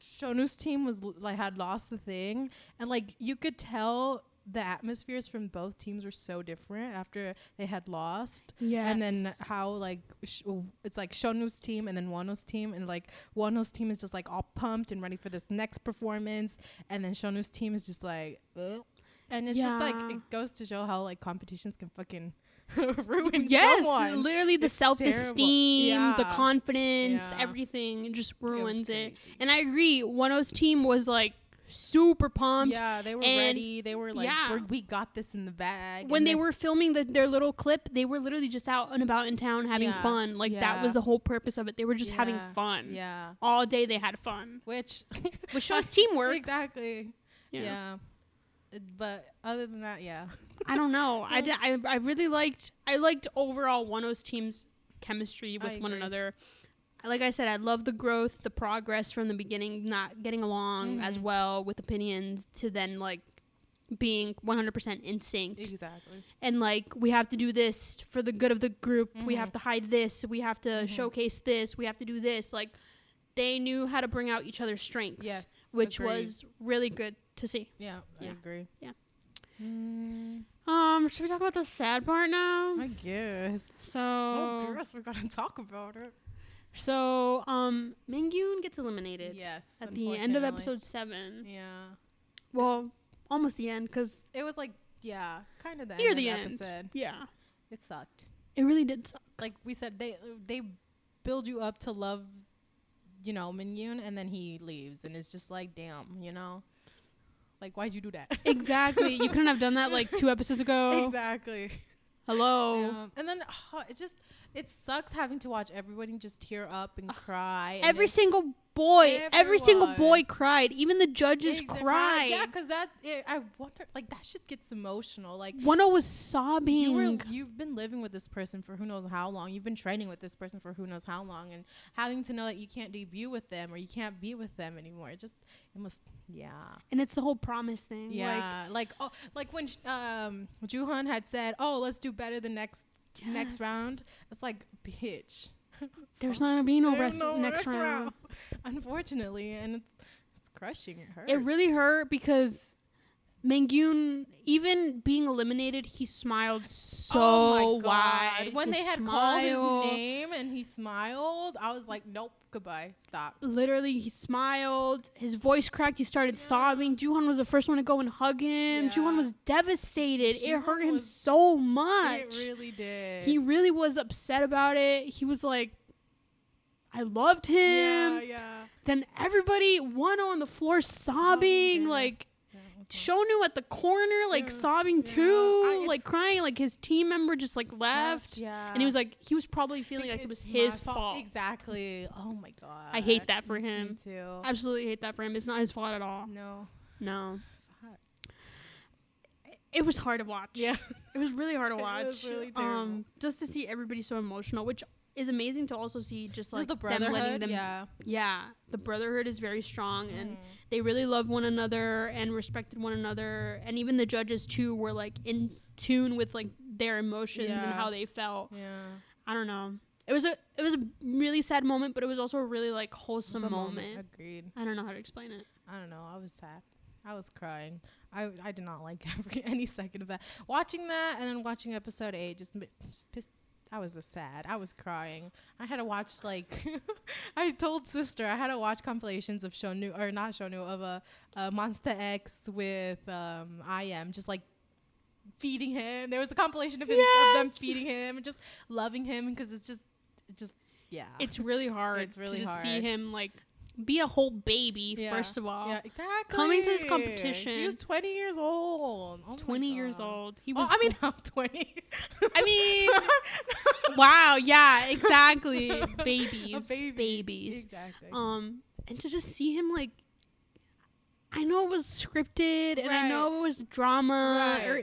Shonu's team was had lost the thing, and like you could tell the atmospheres from both teams were so different after they had lost. Yes. And then how like it's like Shonu's team and then Wano's team, and like Wano's team is just like all pumped and ready for this next performance, and then Shonu's team is just like and it's just like it goes to show how like competitions can fucking ruin someone. Literally the self-esteem, the confidence, Yeah. everything just ruins it. And I agree, Wano's team was like super pumped. Yeah, they were ready. They were like, we got this in the bag. When they were filming their little clip, they were literally just out and about in town having fun. Like that was the whole purpose of it. They were just having fun. Yeah. All day they had fun. Which shows teamwork. Exactly. Yeah. But other than that, I don't know. I really liked overall Wano's team's chemistry with one another. Like I said, I love the growth, the progress from the beginning, not getting along as well with opinions to then like being 100% in sync. Exactly. And like, we have to do this for the good of the group. We have to hide this. We have to showcase this. We have to do this. Like, they knew how to bring out each other's strengths. Yes. Which was really good to see. Yeah, I agree. Yeah. Should we talk about the sad part now? I guess. So. Gross, we're gonna talk about it. So, Mingyoon gets eliminated. Yes. At the end of episode 7. Yeah. Well, almost the end, because it was like, kind of the near end the of the end. episode. Yeah. It sucked. It really did suck. Like we said, they build you up to love, Mingyoon, and then he leaves, and it's just like, damn, like, why'd you do that? Exactly. You couldn't have done that like 2 episodes ago. Exactly. Hello. Yeah. And then it sucks having to watch everybody just tear up and cry. And every single boy cried. Even the judges cried. Yeah, because I wonder, like, that shit gets emotional. Like, Wano was sobbing. You've been living with this person for who knows how long. You've been training with this person for who knows how long, and having to know that you can't debut with them or you can't be with them anymore. It must. And it's the whole promise thing. Yeah, like when Juhan had said, "Oh, let's do better the next round." It's like, bitch. There's not gonna be no next round. Unfortunately, and it's crushing. It hurts. It really hurt because Mingyoon, even being eliminated, he smiled so wide. When they had called his name and he smiled, I was like, nope, goodbye, stop. Literally, he smiled. His voice cracked. He started sobbing. Juhan was the first one to go and hug him. Yeah. Juhan was devastated. It hurt him so much. It really did. He really was upset about it. He was like, I loved him. Yeah. Then everybody, Wano on the floor sobbing, like, Shonu at the corner, like, sobbing too, like, crying, like, his team member just, like, left. Yeah. And he was like, he was probably feeling like it was his fault. Exactly. Oh, my God. I hate that for him. Me too. Absolutely hate that for him. It's not his fault at all. No. It was hard to watch. Yeah. It was really hard to watch. It was really terrible. Just to see everybody so emotional, which is amazing to also see, just like the them letting them. Yeah. The brotherhood is very strong, and they really love one another and respected one another, and even the judges too were like in tune with like their emotions and how they felt. Yeah. I don't know. It was a really sad moment, but it was also a really like wholesome moment. Agreed. I don't know how to explain it. I don't know. I was sad. I was crying. I did not like any second of that. Watching that and then watching episode 8 just pissed. I was sad. I was crying. I had to watch like I told sister I had to watch compilations of Shonu, or not Shonu, of a Monster X with IM, just like feeding him. There was a compilation of him of them feeding him and just loving him, because it's just it's really hard. It's really to just hard. see him like be a whole baby, first of all. Yeah, exactly. Coming to this competition. He was 20 years old. Oh 20 years old. He was. I'm 20. I mean, wow. Yeah, exactly. Babies. Babies. Exactly. And to just see him like, I know it was scripted and I know it was drama or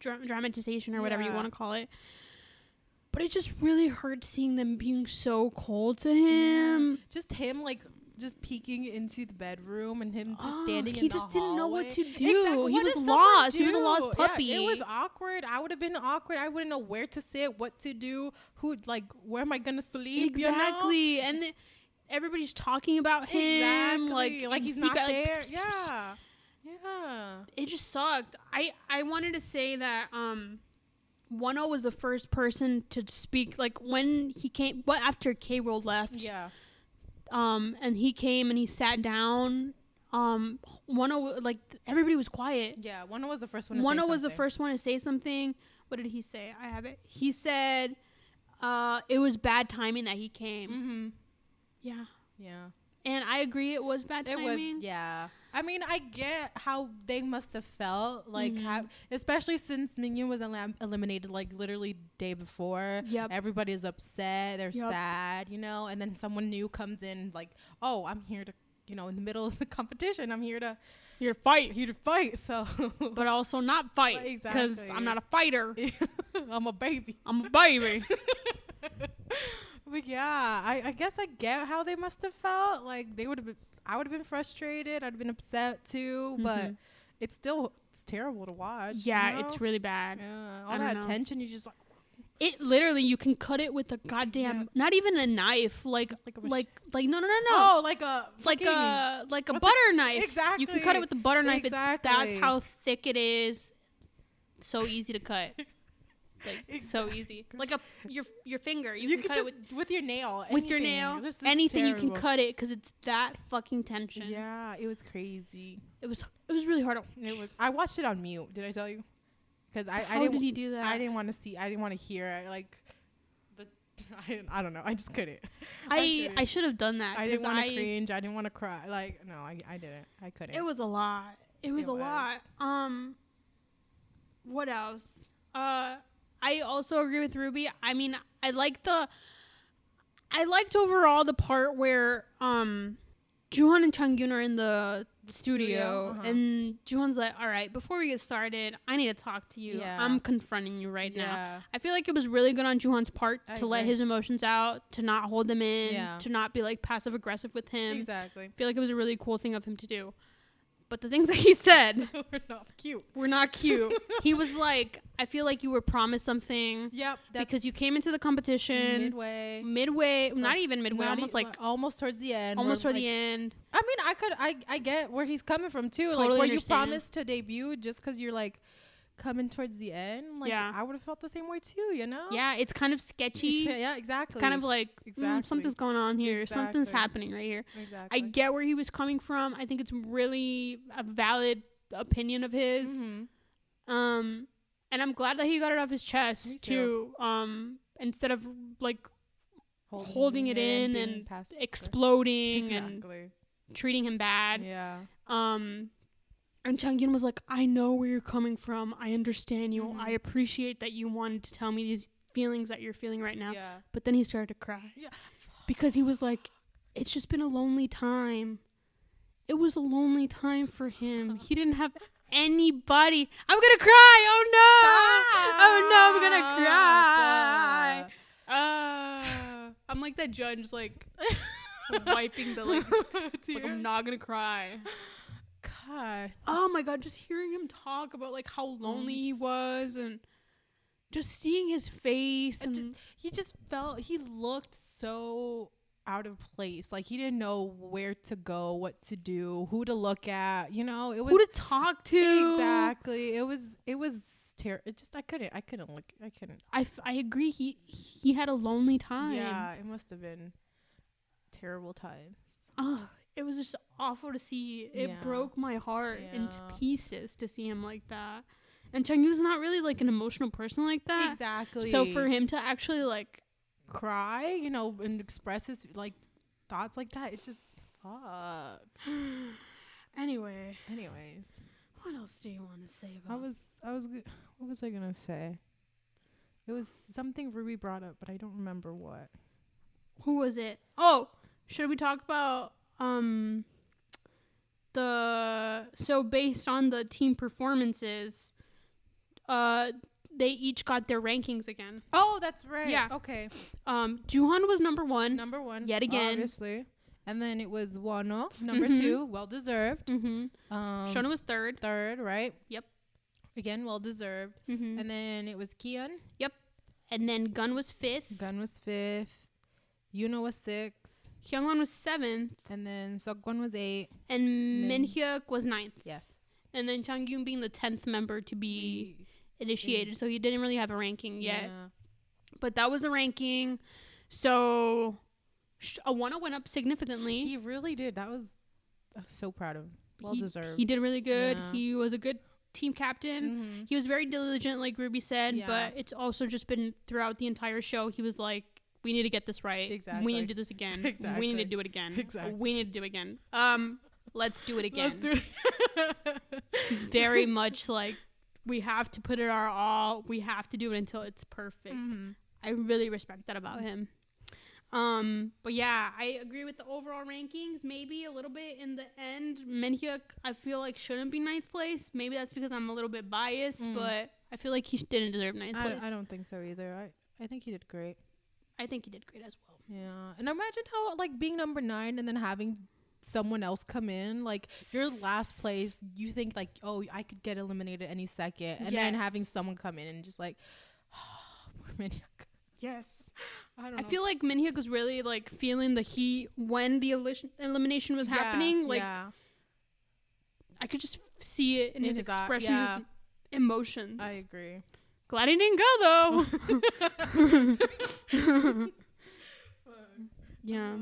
dramatization or whatever you want to call it. But it just really hurt seeing them being so cold to him. Just him like just peeking into the bedroom and him just standing in he the just didn't know what hallway. to do. Exactly. He What was does lost. someone He was a do? lost puppy. Yeah, it was awkward. I would have been awkward. I wouldn't know where to sit, what to do, who, like, where am I gonna sleep? Exactly. You know? And everybody's talking about him. Exactly. Like he's not like, there. Yeah. Yeah. It just sucked. I wanted to say that 1-0 was the first person to speak, like, when he came, after K-Roll left. Yeah. And he came and he sat down. 1-0, like, everybody was quiet. Yeah, 1-0 was the first one to say 1-0 something. was the first one to say something. What did he say? I have it. He said it was bad timing that he came. Mm-hmm. Yeah. Yeah. And I agree it was bad timing. It was, yeah. I mean, I get how they must have felt, like, especially since Minghyun was eliminated, like, literally day before. Yep. Everybody's upset. They're sad, you know? And then someone new comes in, like, oh, I'm here to, you know, in the middle of the competition, I'm here to fight. Here to fight, so. But also not fight. Because I'm not a fighter. I'm a baby. I'm a baby. But yeah, I guess I get how they must have felt. Like, I would have been frustrated. I'd have been upset too. But it's terrible to watch. Yeah, you know? it's really bad. Yeah, all that tension, you just like. It literally, you can cut it with a goddamn, not even a knife, like no. Oh, like a butter knife. Exactly. You can cut it with the butter knife. Exactly. That's how thick it is. So easy to cut. Like, so easy. Like your finger. You can cut it with your nail. With your nail. Anything you can cut it because it's that fucking tension. Yeah, it was crazy. It was really hard. I watched it on mute. Did I tell you? Because How did he do that? I didn't want to see. I didn't want to hear. Like, I don't know. I just couldn't. I should have done that. I didn't want to cringe. I didn't want to cry. Like, no, I didn't. I couldn't. It was a lot. It was a lot. What else? I also agree with Ruby. I mean, I liked overall the part where Joohan and Changyun are in the studio and Joohan's like, all right, before we get started, I need to talk to you. Yeah. I'm confronting you right now. I feel like it was really good on Joohan's part to let his emotions out, to not hold them in, to not be like passive aggressive with him. Exactly. I feel like it was a really cool thing of him to do. But the things that he said were not cute. He was like, I feel like you were promised something. Yep. Because you came into the competition. Midway. Not even midway. Almost towards the end. Almost toward the end. I mean, I get where he's coming from too. Totally like, where understand. you promised to debut just because you're like coming towards the end. Like, I would have felt the same way too, you know? Yeah, it's kind of sketchy. Yeah, exactly. Kind of like, something's going on here. Exactly. Something's happening right here. Exactly. I get where he was coming from. I think it's really a valid opinion of his. And I'm glad that he got it off his chest too. Instead of like holding it in and exploding and treating him bad. Yeah. And Changyun was like, I know where you're coming from. I understand you. I appreciate that you wanted to tell me these feelings that you're feeling right now. Yeah. But then he started to cry. Yeah. Because he was like, it's just been a lonely time. It was a lonely time for him. He didn't have anybody. I'm going to cry. Oh, no. Oh, no, I'm going to cry. I'm like that judge, like, wiping the, like I'm not going to cry. God. Oh my God, just hearing him talk about like how lonely he was and just seeing his face and he looked so out of place. Like he didn't know where to go, what to do, who to look at, you know, it was who to talk to. Exactly. It was terrible. It just I couldn't look. I agree. He had a lonely time. Yeah, it must have been terrible times. Oh, it was just awful to see. It broke my heart into pieces to see him like that. And Changyun's not really like an emotional person like that. Exactly. So for him to actually like cry, you know, and express his like thoughts like that, it just fuck. Anyways, what else do you want to say about? I was good. What was I gonna say? It was something Ruby brought up, but I don't remember what. Who was it? Oh, should we talk about so based on the team performances, they each got their rankings again. Oh, that's right. Yeah. Okay. Joohan was number one. Number one. Yet again. Obviously. And then it was Wano, number 2, well deserved. Shona was third. Third, right? Yep. Again, well deserved. And then it was Kian. Yep. And then Gun was fifth. Gun was 5th. Yuno was 6th. Hyungwon was 7th. And then Seokwan was 8th. And Minhyuk was 9th. Yes. And then Changyun being the 10th member to be initiated. So he didn't really have a ranking yet. Yeah. But that was the ranking. So Awano went up significantly. He really did. I was so proud of him. Well deserved. He did really good. Yeah. He was a good team captain. He was very diligent, like Ruby said. Yeah. But it's also just been throughout the entire show. He was like, we need to get this right. Exactly. We need to do this again. Exactly. We need to do it again. Exactly. We need to do it again. Let's do it again. Let's do it. He's very much like, we have to put it our all. We have to do it until it's perfect. I really respect that about him. But yeah, I agree with the overall rankings. Maybe a little bit in the end, Minhyuk, I feel like shouldn't be 9th place. Maybe that's because I'm a little bit biased, but I feel like he didn't deserve 9th place. I don't think so either. I think he did great. I think he did great as well. Yeah. And imagine how, like, being number 9 and then having someone else come in, like, your last place, you think, like, oh, I could get eliminated any second. And then having someone come in and just, like, oh, poor Minhyuk. Yes. I feel like Minhyuk was really, like, feeling the heat when the elimination was happening. Like, I could just see it in his expression, his emotions. I agree. Glad he didn't go, though. Yeah.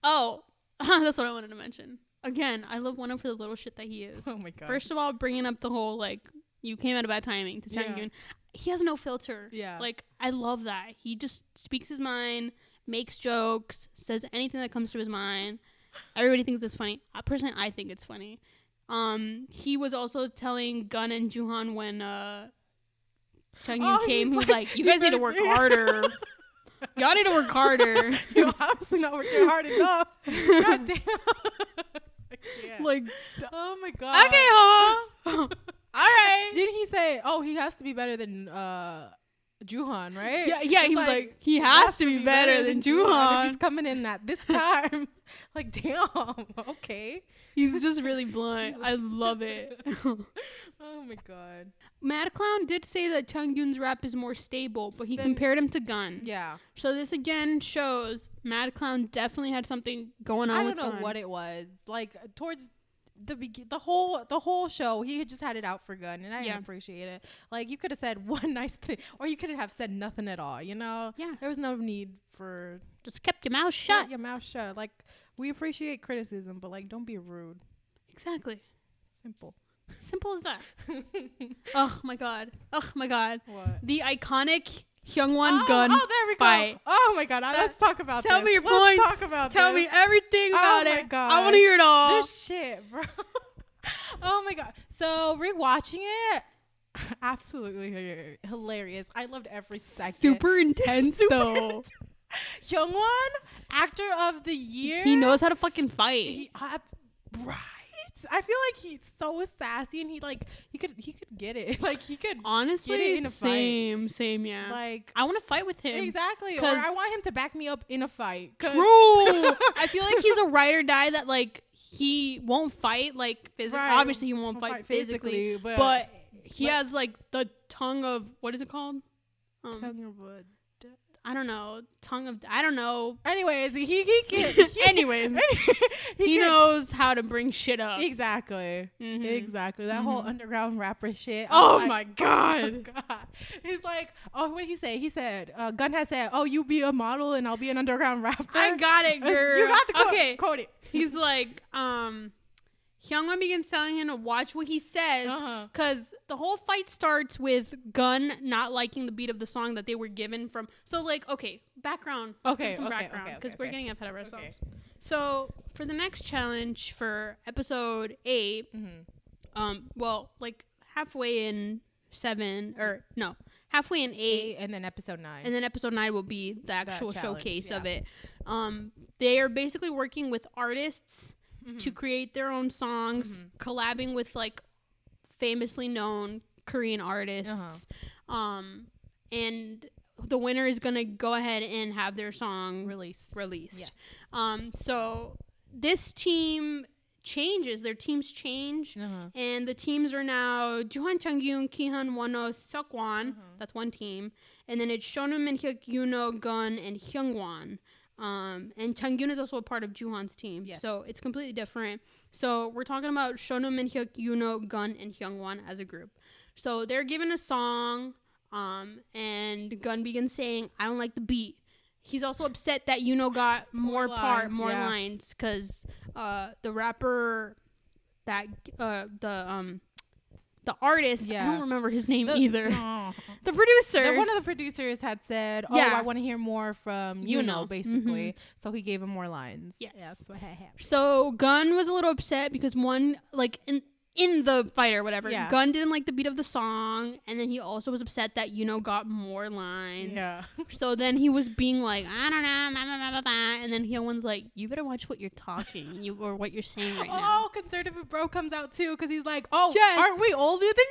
Oh, that's what I wanted to mention. Again, I love Wano for the little shit that he is. Oh, my God. First of all, bringing up the whole, like, you came at a bad timing to Changyun. Yeah. He has no filter. Yeah. Like, I love that. He just speaks his mind, makes jokes, says anything that comes to his mind. Everybody thinks it's funny. Personally, I think it's funny. He was also telling Gun and Juhan when Changyun came, he was like, you guys need to work harder. Y'all need to work harder. You're obviously not working hard enough. God damn. Like, oh my God. Okay, huh? All right. Didn't he say, oh, he has to be better than Juhan, right? Yeah, he was like, he has to be better than Juhan. He's coming in at this time. Like, damn. Okay. He's just really blunt. I love it. Oh my God. Mad Clown did say that Changyun's rap is more stable, but he compared him to Gun. Yeah. So this again shows Mad Clown definitely had something going on with Gun. I don't know what it was. Like, towards the whole show, he just had it out for Gun, and I didn't appreciate it. Like, you could have said one nice thing, or you could have said nothing at all, you know? Yeah. There was no need for... Just kept your mouth shut. Kept your mouth shut. Like, we appreciate criticism, but, like, don't be rude. Exactly. Simple as that. Oh my God. What? The iconic Hyungwon Gun there we go. fight. Oh my God. Let's talk about Tell me your points. Talk about Tell me everything about it. Oh my God. I want to hear it all. This shit, bro. Oh my God. So rewatching it, absolutely hilarious. I loved every second. Super intense though. Hyungwon, actor of the year. He knows how to fucking fight. Right. I feel like he's so sassy, and he could get it. Like, he could honestly get it in a same, yeah. Like, I want to fight with him. Exactly. Or I want him to back me up in a fight. True. I feel like he's a ride or die that, like, he won't fight like physically. Right. Obviously, he won't fight physically, but he has like the tongue of, what is it called? Tongue of wood. I don't know. I don't know. Anyways, he knows how to bring shit up. Exactly. Mm-hmm. Exactly. That whole underground rapper shit. Oh my God. He's like, oh, what did he say? He said, Gun has said, oh, you be a model and I'll be an underground rapper. I got it, girl. You got the quote it. He's like, Hyungwon begins telling him to watch what he says, because the whole fight starts with Gun not liking the beat of the song that they were given from. So, like, okay, background. Background, because we're getting ahead of ourselves. Okay. So, for the next challenge for episode 8, well, like halfway in 7, or no, halfway in 8, and then episode 9. And then episode 9 will be the actual showcase of it. They are basically working with artists to create their own songs, collabing with like famously known Korean artists. And the winner is gonna go ahead and have their song released. Yes. Uh-huh. So this team changes. Their teams change, and the teams are now Juhan, Changyun, Kihan, Wano, Seokwan. That's one team, and then it's Shonu, Minhyuk, Yuno, Gun, and Hyungwon. And Changyun is also a part of Juhan's team, so it's completely different. So we're talking about Shonu, Minhyuk, Yuno, Gun, and Hyungwon as a group. So they're given a song, and Gun begins saying, "I don't like the beat." He's also upset that Yuno got more lines, because the rapper that the artist, I don't remember his name either. The producer. One of the producers had said, I want to hear more from Yuno, basically. So he gave him more lines. Yes. That's what happened. So Gun was a little upset because in the fight or whatever, Gun didn't like the beat of the song, and then he also was upset that Yuno got more lines. Yeah. So then he was being like, I don't know, blah, blah, blah, blah, and then Hyunwon's like, you better watch what you're talking, or what you're saying right now. Oh, conservative bro comes out too, because he's like, aren't we older than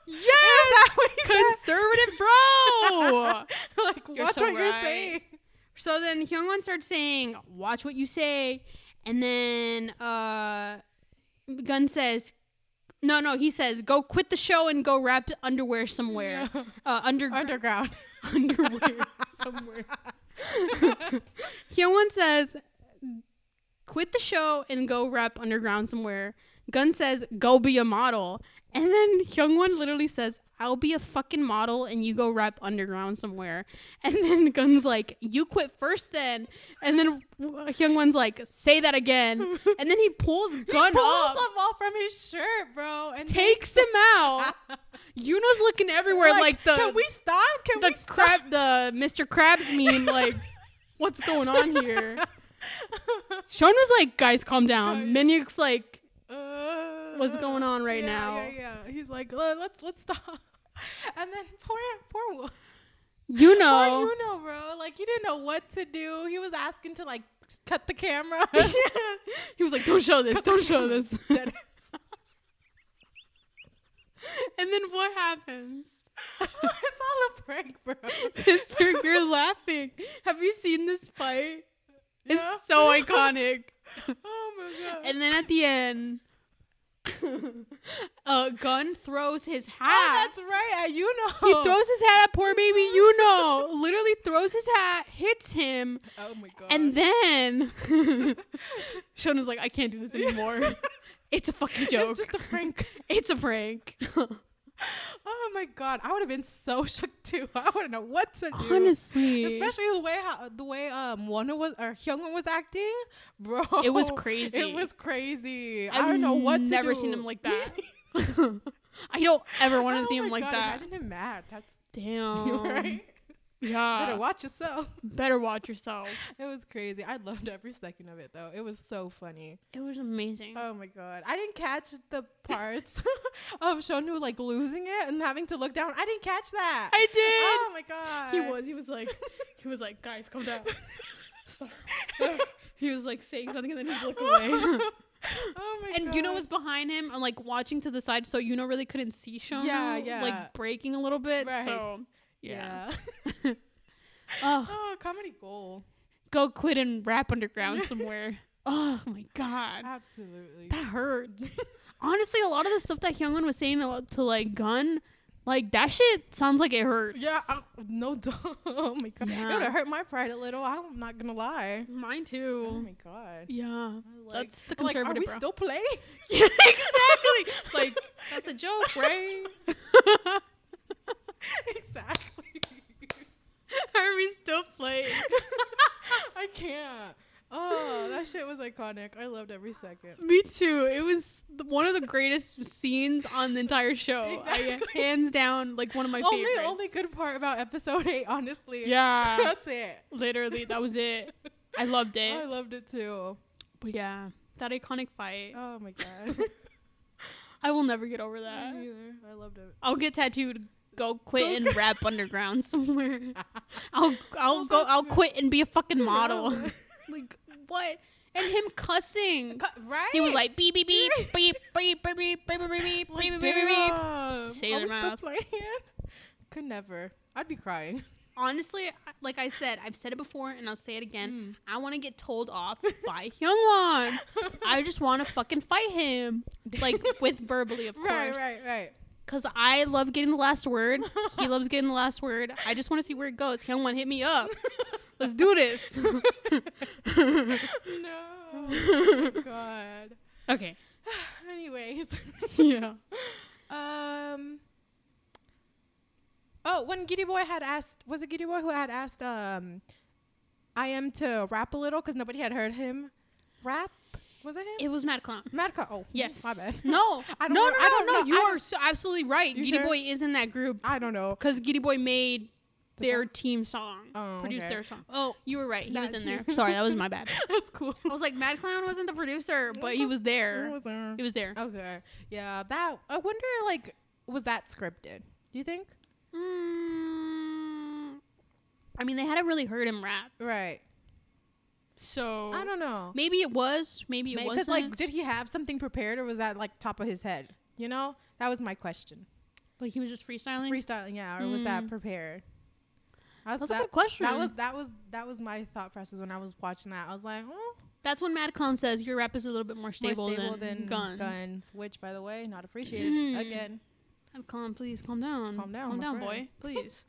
you? Yes, conservative bro. Like, watch what you're saying. So then Hyunwon starts saying, watch what you say, and then Gun says, No, he says, go quit the show and go wrap underwear somewhere. Underground. Underwear somewhere. Hyunwon says, quit the show and go rap underground somewhere. Gun says, go be a model. And then Hyungwon literally says, I'll be a fucking model and you go rap underground somewhere. And then Gun's like, you quit first then. And then Hyungwon's like, say that again. And then he pulls Gun up. Him off from his shirt, bro. And takes him out. Yuno's looking everywhere like the... Can we stop? The Mr. Krabs meme, like, what's going on here? Sean was like, guys, calm down. Minhyuk's like, what's going on right now? Yeah. He's like, let's stop. And then poor Yuno. Poor Yuno, bro. Like, he didn't know what to do. He was asking to, like, cut the camera. He was like, don't show this. Don't show this. And then what happens? It's all a prank, bro. Sister, you're laughing. Have you seen this fight? It's so iconic. Oh, my God. And then at the end... Gun throws his hat. Oh, that's right, at Yuno. He throws his hat at poor baby Yuno. Literally throws his hat, hits him. Oh my God. And then Shona's like, I can't do this anymore. It's a fucking joke. It's just a prank. It's a prank. Oh my God, I would have been so shook too. I wouldn't know what to do. Honestly, especially the way Wona was or Hyungwon was acting, bro. It was crazy. It was crazy. I don't know what to do. I've never seen him like that. I don't ever want to see him like that. Imagine him mad. That's damn. Right? Yeah. Better watch yourself. Better watch yourself. It was crazy. I loved every second of it, though. It was so funny. It was amazing. Oh, my God. I didn't catch the parts of Shonu, like, losing it and having to look down. I didn't catch that. I did. Oh, my God. He was like, guys, calm down. He was, like, saying something and then he'd look away. Oh my and God. Yuno was behind him and, like, watching to the side, so Yuno really couldn't see Shonu. Yeah. Like, breaking a little bit. Right. So... Yeah. Oh, comedy gold. Go quit and rap underground somewhere. Oh my God. Absolutely. That hurts. Honestly, a lot of the stuff that Hyungwon was saying to like Gun, like that shit sounds like it hurts. Yeah. No doubt. Oh my God. Yeah. It would have hurt my pride a little. I'm not gonna lie. Mine too. Oh my God. Yeah. Like, that's the conservative. Like, are we bro. still playing? Yeah, exactly. Like that's a joke, right? Exactly. Are we still playing? I can't. Oh, that shit was iconic. I loved every second. Me too. It was one of the greatest scenes on the entire show. Exactly. Hands down, like one of my favorites. Only good part about episode 8, honestly. Yeah. That's it. Literally, that was it. I loved it. I loved it too. But yeah, that iconic fight. Oh my God. I will never get over that. Me either. I loved it. I'll get tattooed. Go quit and rap underground somewhere. I'll quit and be a fucking model. Like what? And him cussing. Right? He was like beep beep beep beep beep beep beep beep beep beep beep beep beep beep. Sailor mouth. Playing? Could never. I'd be crying. honestly, like I said, I've said it before and I'll say it again. I want to get told off by Hyungwon. I just want to fucking fight him, like with verbally, of course. Right. Because I love getting the last word. He loves getting the last word. I just want to see where it goes. Hyungwon, hit me up. Let's do this. No. God. Okay. Anyways. Yeah. Oh, when Giddy Boy had asked, was it Giddy Boy who had asked I.M to rap a little because nobody had heard him rap? Was it him? It was Mad Clown. Mad Clown. Oh, yes. My bad. No. I don't know. No. You are so absolutely right. Giddy sure? Boy is in that group. I don't know. Because Giddy Boy made their song? Team song. Produced their song. Oh, you were right. He was in there. Sorry, that was my bad. That's cool. I was like, Mad Clown wasn't the producer, but he was there. He was there. Okay. Yeah, that, I wonder, like, was that scripted? Do you think? I mean, they hadn't really heard him rap. Right. So I don't know. Maybe it was. Maybe it wasn't. Because, like, did he have something prepared or was that, like, top of his head? You know? That was my question. Like, he was just freestyling? Freestyling, yeah. Or was that prepared? That's a good question. That was my thought process when I was watching that. I was like, oh. That's when Mad Clown says your rap is a little bit more stable than guns. Which, by the way, not appreciated. Again. Mad Clown, please calm down. Calm down, boy. Please.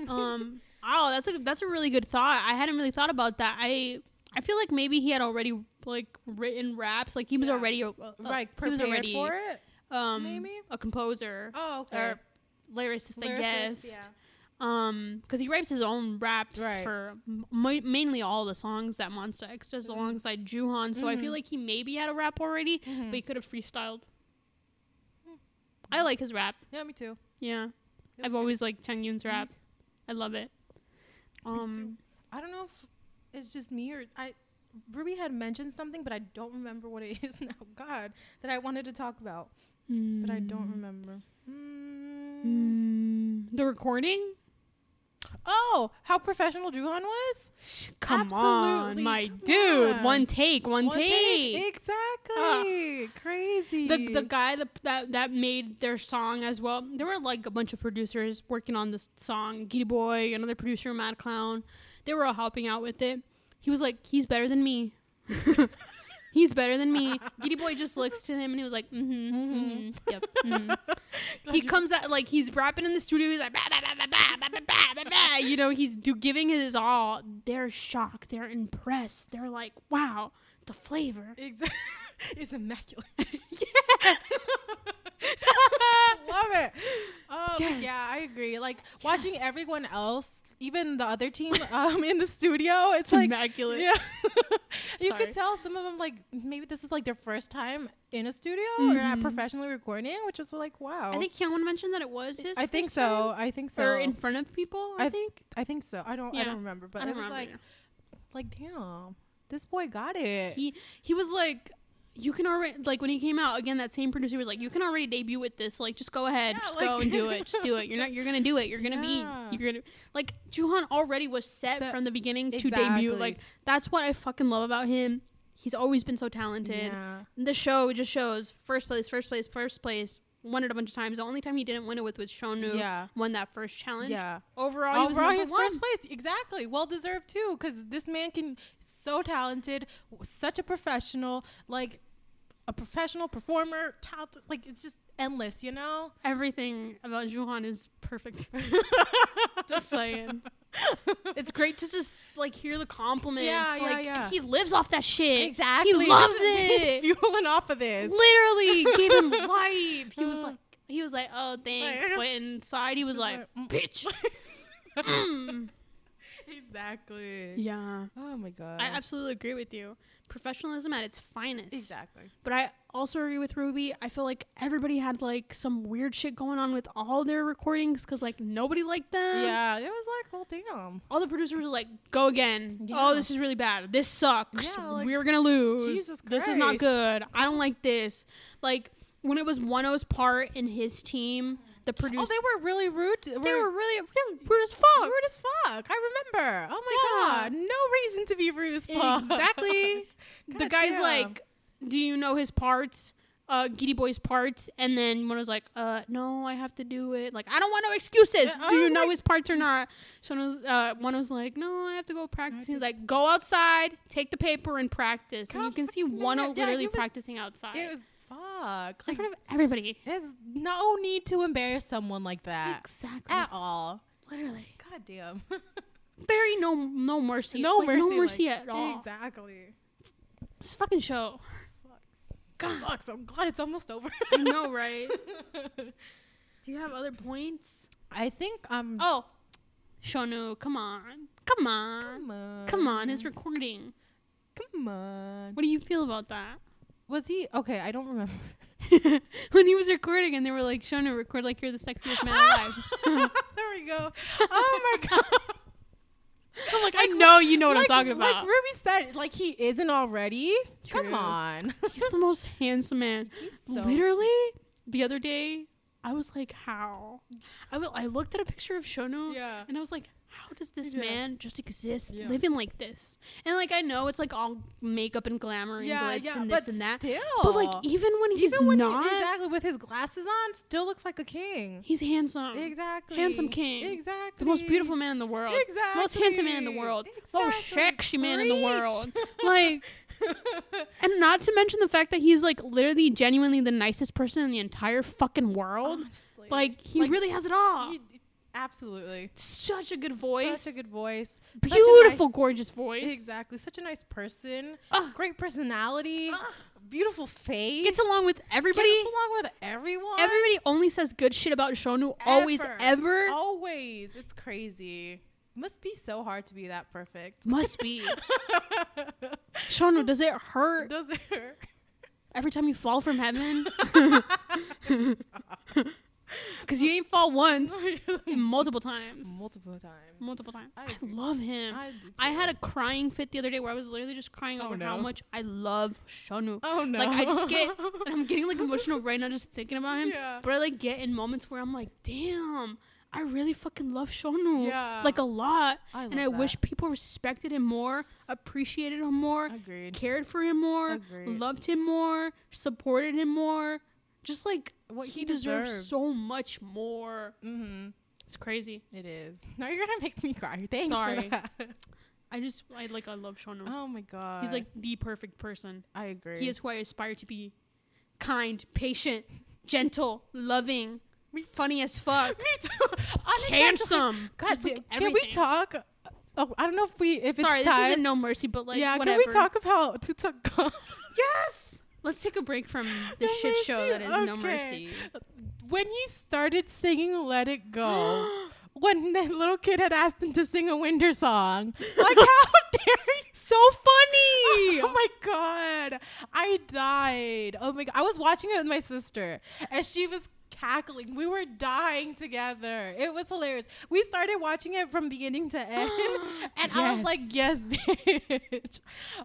Oh, that's a really good thought. I hadn't really thought about that. I feel like maybe he had already like written raps. Like he was already prepared for it. Maybe a composer. Oh, okay. Or lyricist, I guess. Yeah. Because he writes his own raps for mainly all the songs that Monsta X does alongside Juhan. So I feel like he maybe had a rap already, but he could have freestyled. I like his rap. Yeah, me too. Yeah, I've always liked Chang Yoon's rap. I love it. I don't know if it's just me or Ruby had mentioned something, but I don't remember what it is now. God, that I wanted to talk about, but I don't remember. The recording? Oh, how professional Juhan was? Come on, my dude. One take. Exactly. Crazy. The guy that made their song as well. There were like a bunch of producers working on this song. Giddy Boy, another producer, Mad Clown. They were all helping out with it. He was like, he's better than me. He's better than me. Giddy Boy just looks to him and he was like, yep. He comes out like he's rapping in the studio. He's like, bah, bah, bah, bah, bah, bah, bah, bah, bah. You know, he's giving his all. They're shocked. They're impressed. They're like, wow, the flavor. It's immaculate. Yes. Love it. Yes. Yeah, I agree. Like watching everyone else, even the other team in the studio, it's like immaculate. Yeah. You could tell some of them like maybe this is like their first time in a studio or at professionally recording, which is like wow. I think Hyungwon mentioned that it was his. I think so. Or in front of people. I think so. I don't remember, but it was like damn, this boy got it. He was like, you can already, like when he came out again, that same producer was like, you can already debut with this, like just go ahead, just go and do it, just do it. You're gonna do it. You're gonna like Juhan already was set from the beginning to debut. Like that's what I fucking love about him. He's always been so talented. The show just shows first place. Won it a bunch of times. The only time he didn't win it with was Shonu. Won that first challenge. Yeah. Overall, he was first place. Exactly. Well deserved too, because this man so talented, such a professional, like a professional performer, talented, like it's just endless, you know? Everything about Juhan is perfect. Just saying. It's great to just like hear the compliments. Yeah. He lives off that shit. Exactly. He loves it. He's fueling off of this. Literally gave him life. He was like, oh thanks. But inside he was like, bitch. Exactly. Yeah. Oh my god. I absolutely agree with you. Professionalism at its finest. Exactly. But I also agree with Ruby. I feel like everybody had like some weird shit going on with all their recordings because like nobody liked them. Yeah. It was like, well, damn. All the producers were like, go again. Yeah. Oh, this is really bad. This sucks. Yeah, like, we're gonna lose. Jesus Christ. This is not good. I don't like this. Like when it was 1-0's part in his team, the producer. Oh, they were really rude. They were really rude as fuck. Rude as fuck. I remember. Oh my god. No reason to be rude as fuck. Exactly. The guy's like, do you know his parts? Giddy Boy's parts, and then one was like, no, I have to do it. Like, I don't want no excuses. Do you know his parts or not? So one was like, no, I have to go practice. He's like, go outside, take the paper, and practice. And you can see one literally practicing outside. It was fuck in front of everybody. There's no need to embarrass someone like that. Exactly. At all. Literally. God damn. Very no mercy. No mercy. No mercy like, at all. Exactly. This fucking show. God, sucks. I'm glad it's almost over. I know, right? Do you have other points? I think Oh, Shonu, come on, his recording. Come on. What do you feel about that? Was he okay? I don't remember. When he was recording, and they were like, "Shonu, record like you're the sexiest man alive." There we go. Oh my god. I'm like, I know you know what I'm talking about. Like Ruby said, like he isn't already. True. Come on. He's the most handsome man. So literally, the other day, I was like, how? I looked at a picture of Shonu, and I was like, how does this man just exist living like this? And like, I know it's like all makeup and glamour and glitz and this and that. Still. But like, even when he's not. Exactly, with his glasses on, still looks like a king. He's handsome. Exactly. Handsome king. Exactly. The most beautiful man in the world. Exactly. Most handsome man in the world. Most sexy man in the world. Like, and not to mention the fact that he's like literally genuinely the nicest person in the entire fucking world. Honestly. Like, he really has it all. Absolutely. Such a good voice. Such a good voice. Beautiful, gorgeous voice. Exactly. Such a nice person. Great personality. Beautiful face. Gets along with everybody. Gets along with everyone. Everybody only says good shit about Shonu. Always, ever. Always. It's crazy. Must be so hard to be that perfect. Must be. Shonu, does it hurt? Does it hurt? Every time you fall from heaven? Because you ain't fall once. Multiple times. I love him. I had a crying fit the other day where I was literally just crying over how much I love Shonu. Oh no. Like, I just get, and I'm getting like emotional right now just thinking about him. Yeah. But I like get in moments where I'm like, damn, I really fucking love Shonu. Yeah. Like a lot. I wish people respected him more, appreciated him more, cared for him more, loved him more, supported him more. Just like what he deserves so much more. Mm-hmm. It's crazy. It is. Now you're gonna make me cry. Thanks. Sorry. For that. I love Shonu. Oh my god. He's like the perfect person. I agree. He is who I aspire to be. Kind, patient, gentle, loving, funny as fuck. Me too. Handsome. God, just like can we talk? Oh, I don't know if Sorry, it's time. This isn't No Mercy, but like whatever. Can we talk about Yes. Let's take a break from the shit show that is No Mercy. When he started singing Let It Go, when the little kid had asked him to sing a winter song, like, how dare you? So funny. Oh my god. I died. Oh my god. I was watching it with my sister, and she was cackling. We were dying together. It was hilarious. We started watching it from beginning to end, and I was like, yes, bitch.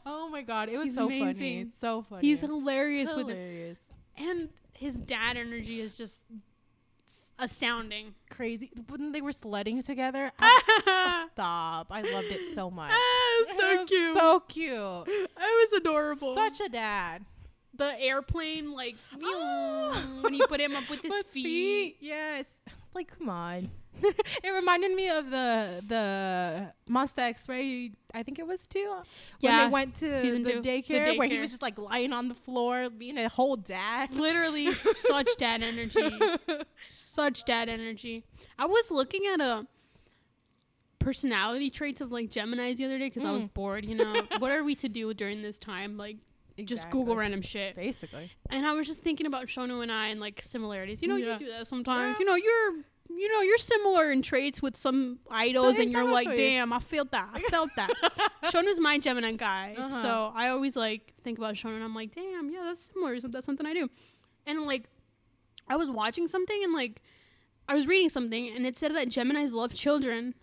Oh my god, it was so funny. So funny. He's hilarious with it. And his dad energy is just astounding. Crazy. When they were sledding together, stop. I loved it so much. So cute. So cute. It was adorable. Such a dad. The airplane, like, when you put him up with his feet. Yes. Like, come on. It reminded me of the Monster X, right? I think it was 2. When they went to the daycare, where he was just, like, lying on the floor, being a whole dad. Literally, such dad energy. Such dad energy. I was looking at personality traits of, like, Geminis the other day because I was bored, you know. What are we to do during this time? Like, just Google random shit. Basically. And I was just thinking about Shonu and I and like similarities. You know, you do that sometimes. Yeah. You know, you're similar in traits with some idols and you're like, damn, I felt that. Shonu's my Gemini guy. So I always like think about Shonu and I'm like, damn, yeah, that's similar. That's something I do. And like I was watching something and like I was reading something and it said that Geminis love children.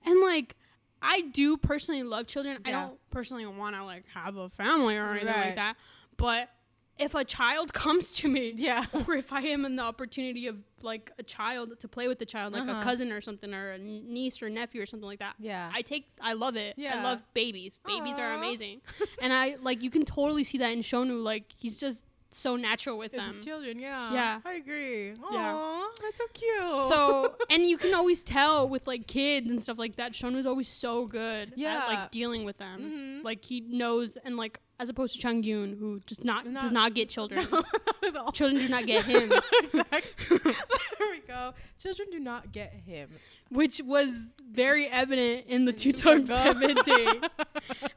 And like I do personally love children. Yeah. I don't personally want to like have a family or anything like that. But if a child comes to me, or if I am in the opportunity of like a child to play with the child, like a cousin or something, or a niece or nephew or something like that, I love it. I love babies. Babies are amazing. And I like, you can totally see that in Shonu. Like he's just so natural with It's them. children, yeah. Yeah. I agree. Aww, Yeah. that's so cute. So, and you can always tell with like kids and stuff like that. Sean was always so good Yeah. at like dealing with them. Mm-hmm. Like he knows, and like as opposed to Chung-yoon, who just does not get children. No, not at all. Children do not get him. Exactly. There we go. Children do not get him. Which was very evident in the Tutok Bebete,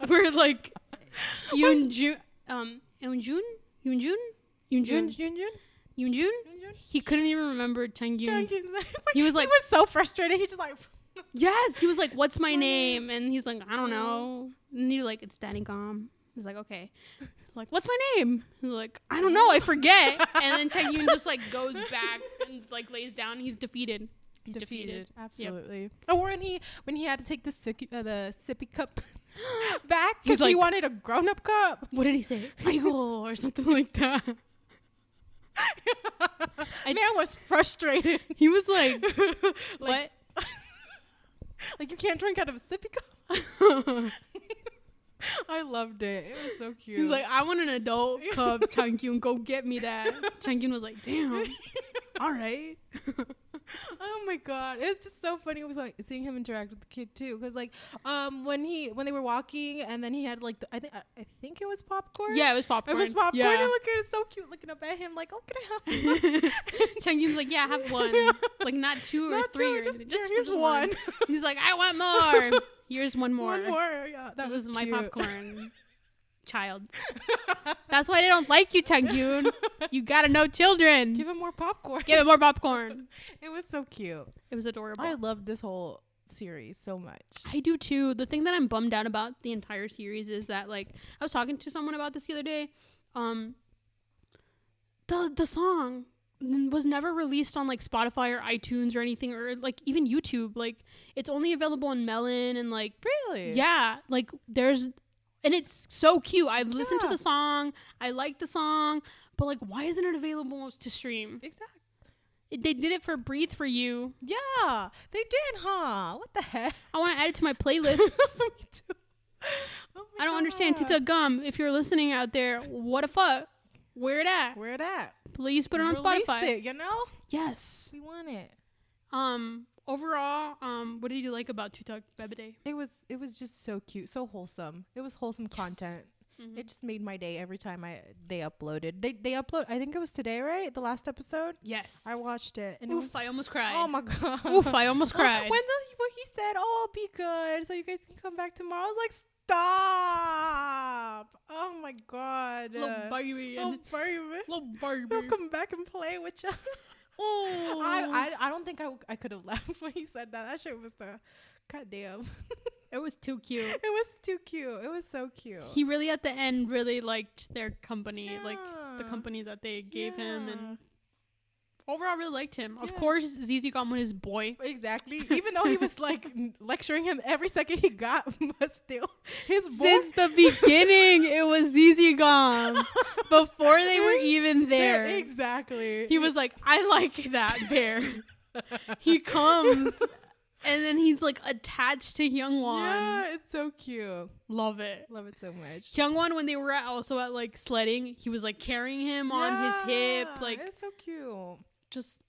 where like Yoonjun, he couldn't even remember Changyun. He was so frustrated. He just like, yes, he was like, "What's my name?" And he's like, "I don't know." And he's like, "It's Danny Gom." He's like, "Okay." Like, "What's my name?" He's like, "I don't know, I forget." And then Changyun just like goes back and like lays down. And he's defeated. He's defeated. Absolutely. Yep. Oh, when he had to take the sippy cup back He's because he wanted a grown-up cup. What did he say? Michael or something like that. Man was frustrated. He was like, what? Like, you can't drink out of a sippy cup? I loved it. It was so cute. He's like, I want an adult cup, Changyun. Go get me that. Changyun was like, damn. All right. Oh my god, it's just so funny. It was like seeing him interact with the kid too, because like when they were walking and then he had like I think it was popcorn. Yeah, it was popcorn. It was popcorn. Yeah. And look at it, so cute, looking up at him like, oh, can I have Changyun's like, yeah, have one. Like not two or three or anything. Just one. He's like, I want more. Here's one more. One more. Yeah, that this was is my cute. popcorn. Child. That's why they don't like you, Changyun. You gotta know children. Give him more popcorn. Give him more popcorn. It was so cute. It was adorable. I loved this whole series so much. I do too. The thing that I'm bummed out about the entire series is that, like, I was talking to someone about this the other day. The song was never released on like Spotify or iTunes or anything, or like even YouTube. Like, it's only available on Melon and like, really, yeah, like and it's so cute. I've listened to the song. I like the song, but like, why isn't it available to stream? Exactly. They did it for Breathe For You. Yeah, they did, huh? What the heck? I want to add it to my playlists. Me too. Oh I don't understand. Tuta Gum, if you're listening out there, what the fuck? Where it at? Where it at? Please put it on Release Spotify. it, you know? Yes. We want it. Overall, what did you like about Tutak Bebede? It was just so cute, so wholesome. It was wholesome content. Mm-hmm. It just made my day every time they uploaded. They upload. I think it was today, right? The last episode. Yes. I watched it. And Oof! I almost cried. Oh my god. Oof! I almost cried. When he said, "Oh, I'll be good, so you guys can come back tomorrow," I was like, "Stop!" Oh my god. Little baby. Little baby. He'll come back and play with you. Oh. I don't think I could have laughed when he said that. That shit was goddamn. It was too cute. It was too cute. It was so cute. He really at the end really liked their company, like the company that they gave him, and overall really liked him. Of course, ZZ Gom was his boy. Exactly. Even though he was like lecturing him every second he got, but still his boy. Since the beginning, it was ZZ Gom. Before they were even there. Exactly. He was like, I like that bear. He comes. And then he's like attached to Hyungwon. Yeah, it's so cute. Love it. Love it so much. Hyungwon, when they were also at like sledding, he was like carrying him on his hip. Like, it's so cute. Just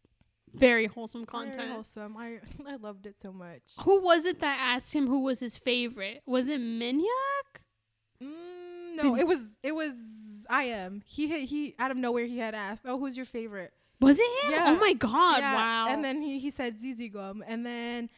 very wholesome content. Very wholesome. I loved it so much. Who was it that asked him who was his favorite? Was it Minhyuk? No, it was I am. He out of nowhere he had asked, "Oh, who's your favorite?" Was it him? Yeah. Oh my god! Yeah. Wow. And then he said ZZ Gum, and then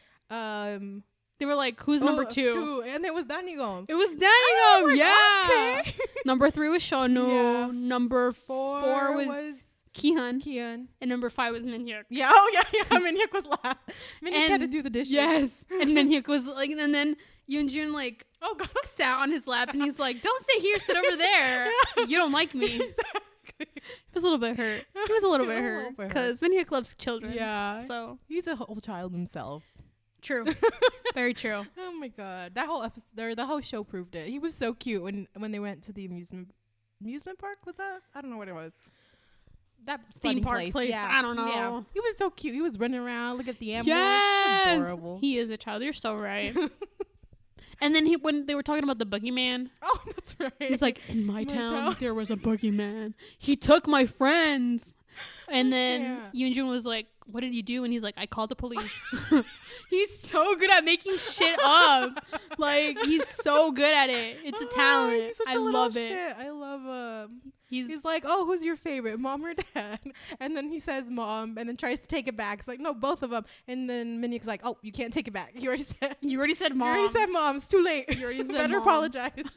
they were like, "Who's number two?" And it was Danny Gum. It was Danny Gum. Like, yeah. Okay. Number 3 was Shonu. Yeah. Number 4 was Kihyun. And number 5 was Minhyuk. Yeah. Oh yeah. Minhyuk was last. Minhyuk had to do the dishes. Yes. And Minhyuk was like, and then Yoonjun like, oh god, sat on his lap, and he's like, "Don't sit here, sit over there. You don't like me." Exactly. He was a little bit hurt. He was a little bit hurt because Minhyuk loves children. Yeah. So he's a whole child himself. True. Very true. Oh my god, that whole episode, the whole show proved it. He was so cute when they went to the amusement park. Was that? I don't know what it was. That theme park place. Yeah. I don't know. Yeah. He was so cute. He was running around. Look at the animals. Yes. Adorable. He is a child. You're so right. And then when they were talking about the boogeyman. Oh, that's That's right. He's like, in my town, there was a boogeyman. He took my friends. And then Yoonjun was like, what did you do? And he's like, I called the police. He's so good at making shit up. Like, he's so good at it. It's a talent. He's such I a love shit. it. I love him. He's like, oh, who's your favorite, mom or dad? And then he says mom, and then tries to take it back. It's like, no, both of them. And then Minhyuk's like, oh, you can't take it back. You already said mom. You already said mom. It's too late. You already said better mom. Apologize. It's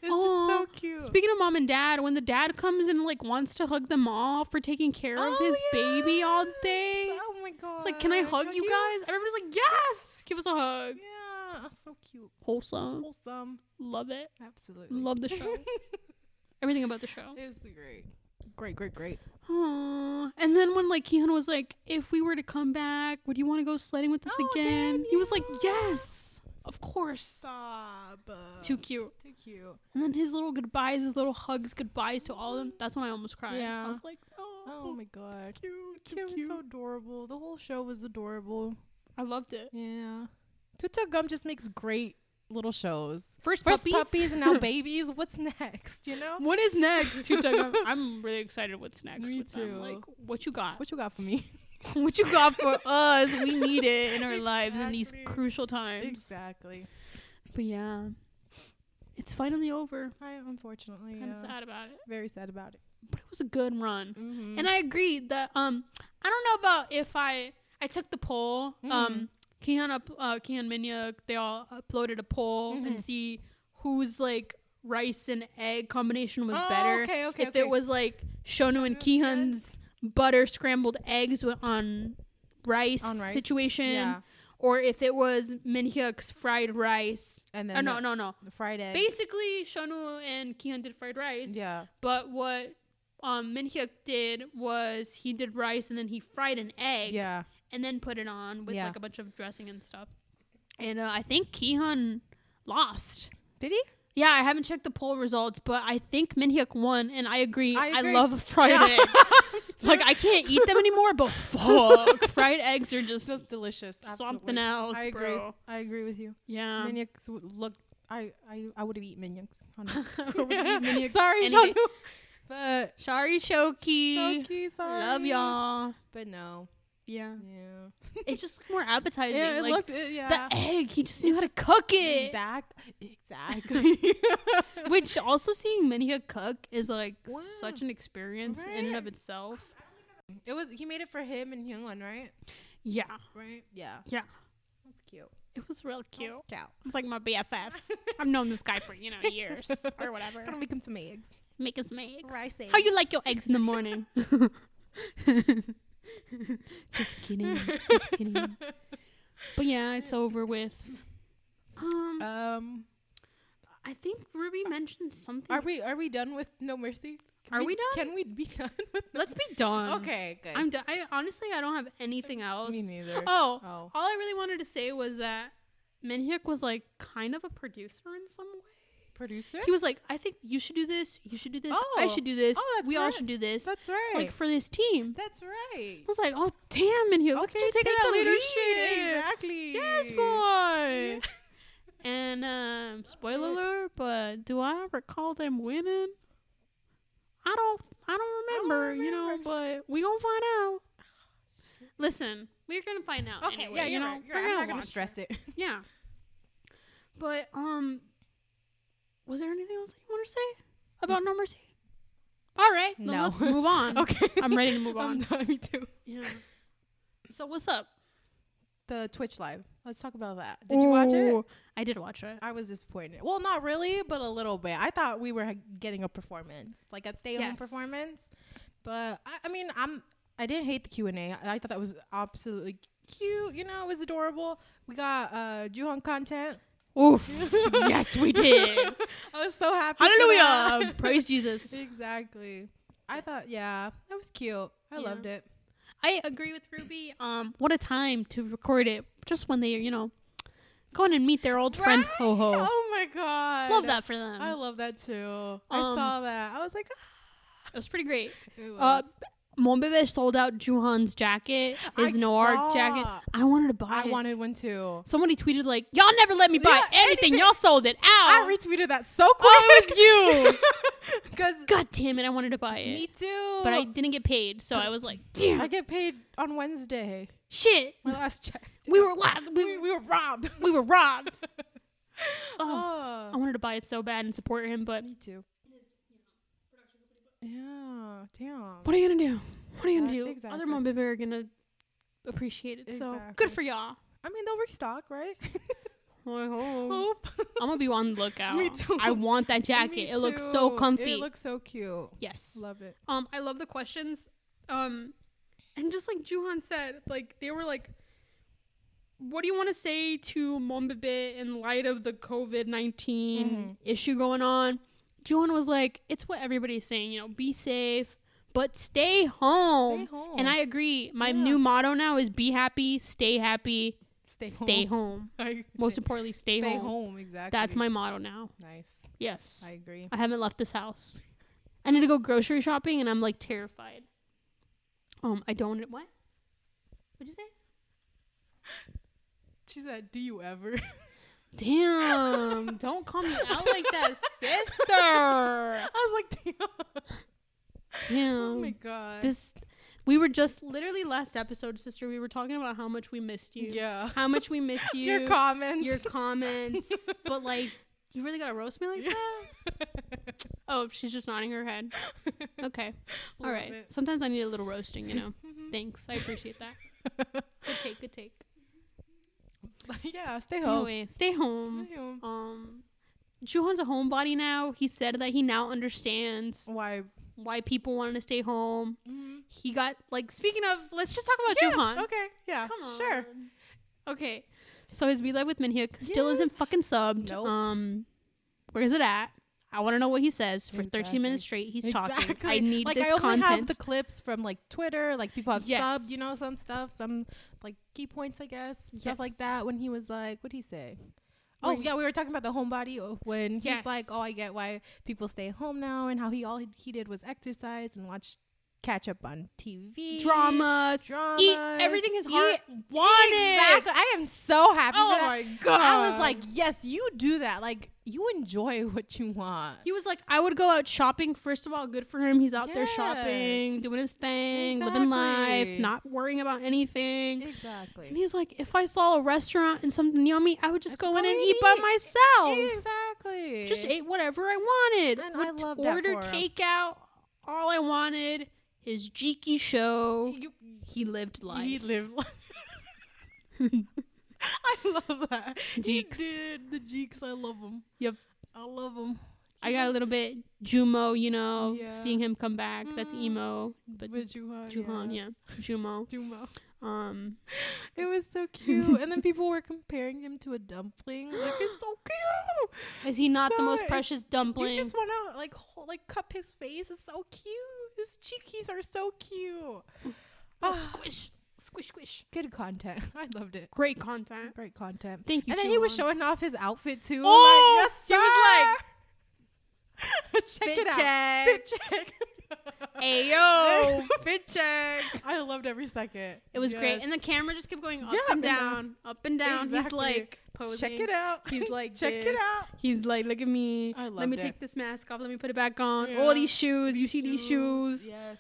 just so cute. Speaking of mom and dad, when the dad comes and like wants to hug them all for taking care of his baby all day. Oh my god. It's like, can I hug you guys? Everybody's like, yes, give us a hug. Yeah, so cute. Wholesome. Love it. Absolutely. Love the show. Everything about the show. It was great. Aww. And then when like Kihyun was like, if we were to come back, would you want to go sledding with us again? He was like, yes, of course. Stop. Too cute. Too cute. And then his little goodbyes, his little hugs, goodbyes to all of them. That's when I almost cried. Yeah. I was like, oh my god. Cute. It was so adorable. The whole show was adorable. I loved it. Yeah. Tuta Gum just makes great little shows. First puppies and now babies. What's next? You know? What is next? Tuta Gum. I'm really excited what's next Me with too. them. Like, what you got? What you got for me? What you got for us? We need it in our lives in these crucial times. Exactly. But yeah, it's finally over. Unfortunately, Kind of sad about it. Very sad about it. But it was a good run. Mm-hmm. And I agree that I don't know about if I took the poll. Kihyun Minhyuk, they all uploaded a poll and see whose like rice and egg combination was better. If it was like Shonu and Kihyun's butter scrambled eggs on rice situation, or if it was Minhyuk's fried rice. And then no, the fried egg. Basically, Shonu and Kihyun did fried rice. Yeah. But what Minhyuk did was he did rice and then he fried an egg. Yeah. And then put it on with like a bunch of dressing and stuff. And I think Kihyun lost. Did he? Yeah, I haven't checked the poll results, but I think Minhyuk won. And I agree. I love a fried egg. Like, I can't eat them anymore, but fuck. Fried eggs are just delicious. Something else, bro. I agree with you. Yeah. Minhyuk's look. I would have eaten Minhyuk's. Sorry, Shonu. But sorry, Shoki. Sorry. Love y'all. But no. Yeah. It just looked more appetizing. Yeah, like, the egg, he just knew how to cook it. Exactly. Which also seeing Minhyuk cook is like such an experience in and of itself. He made it for him and Hyungwon, right? Yeah. Right? Yeah. Yeah. That's cute. It was real cute. It's like my BFF. I've known this guy for, years or whatever. Gotta make him some eggs. Make him some eggs. Rice eggs. How you like your eggs in the morning? Just kidding. But yeah, it's over with. I think Ruby mentioned something. Are we done with No.Mercy? Are we done? Can we be done with Let's be done. Okay, good. I'm done. Honestly, I don't have anything else. Me neither. Oh, all I really wanted to say was that Minhyuk was like kind of a producer in some way. Producer? He was like, I think you should do this. You should do this. I should do this. We all should do this. That's right. Like for this team. That's right. I was like, oh damn, Minhyuk, look at you taking that leadership. Exactly. Yes, boy. And spoiler alert, but do I recall them winning? I don't remember, but we gonna find out. Listen, we're gonna find out anyway. Yeah, you're right. I'm not gonna stress it. Yeah. But was there anything else that you wanted to say about No.Mercy? All right, then let's move on. Okay. I'm ready to move on. Me too. Yeah. So what's up? The Twitch live. Let's talk about that. Did you watch it? I did watch it. I was disappointed. Well, not really, but a little bit. I thought we were getting a performance, like a stay-at-home performance. But I didn't hate the Q&A. I thought that was absolutely cute. It was adorable. We got Juhong content. Oof. Yes, we did. I was so happy. Hallelujah. Praise Jesus. Exactly. I thought, that was cute. I loved it. I agree with Ruby. What a time to record it. Just when they, going and meet their old friend Ho Ho. Oh my god. Love that for them. I love that too. I saw that. I was like, it was pretty great. It was. Mon Bébé sold out Juhan's jacket, his Noir jacket. I wanted to buy it. I wanted one too. Somebody tweeted like, y'all never let me buy anything. Y'all sold it out. I retweeted that so quick. Oh, it was you. Because God damn it, I wanted to buy it. Me too. But I didn't get paid, so I was like, damn. I get paid on Wednesday. Shit. My last check. We were robbed. We were robbed. I wanted to buy it so bad and support him, but me too. Yeah, damn. What are you gonna do? What are you gonna do? Exactly. Other Mon Bébé are gonna appreciate it. So good for y'all. I mean, they'll restock, right? I hope. I'm gonna be on the lookout. Me too. I want that jacket. It looks so comfy. It looks so cute. Yes. Love it. I love the questions. And just like Juhan said, like they were like, what do you want to say to Mon Bébé in light of the COVID-19 issue going on? Juhan was like, it's what everybody's saying, you know, be safe, but stay home. Stay home. And I agree. My new motto now is be happy, stay home. Most importantly, stay home. Stay home, exactly. That's my motto now. Nice. Yes. I agree. I haven't left this house. I need to go grocery shopping and I'm like terrified. I don't. What? What'd you say? She said, do you ever? Damn. Don't call me out like that, sister. I was like, damn. Oh my God. We were just literally last episode, sister, we were talking about how much we missed you. Yeah. How much we missed you. Your comments. But like, you really gotta roast me like that? Oh, she's just nodding her head. Okay. All right. Sometimes I need a little roasting, you know. Thanks. I appreciate that. Good take. Yeah, stay home. Anyway, stay home. Juhan's a homebody now. He said that he now understands why people wanted to stay home. He got, like, speaking of, let's just talk about Juhan. Okay, yeah. Come on. Sure. Okay. So his We Live with Minhyuk still isn't fucking subbed. Nope. Where is it at? I want to know what he says for 13 minutes straight. He's talking. I need like, this I only content. have the clips from like Twitter. Like people have subbed, you know, some stuff, some like key points, I guess, stuff like that. When he was like, what'd he say? Oh yeah, we were talking about the homebody when he's like, oh, I get why people stay home now, and how he did was exercise and catch up on TV, dramas, eat everything his heart wanted. Exactly. I am so happy. Oh my God. I was like, yes, you do that. Like, you enjoy what you want. He was like, I would go out shopping. First of all, good for him. He's out there shopping, doing his thing, living life, not worrying about anything. Exactly. And he's like, if I saw a restaurant and something yummy, I would just go in and eat by myself. Exactly. Just ate whatever I wanted. And I love that order takeout. All I wanted. His Jeeky show. He lived life. I love that. Jeeks. Dude, the Jeeks, I love them. Yep. I love them. I got a little bit Jumo, you know, seeing him come back. That's emo. But with Juhan, Jumo. It was so cute. And then people were comparing him to a dumpling. Like, it's so cute. Is he not the most precious dumpling? You just want to like cup his face. It's so cute. His cheekies are so cute. Squish. Good content. I loved it. Great content. Thank you. And then he was showing off his outfit too. Oh, like, yes, he was like, check it out. Fit check. Ayo, fit check. I loved every second. It was great. And the camera just kept going up and down. Exactly. He's like posing. Check it out. He's like, check it out. He's like, look at me. Let me take this mask off. Let me put it back on. All these shoes. You see these shoes? Yes.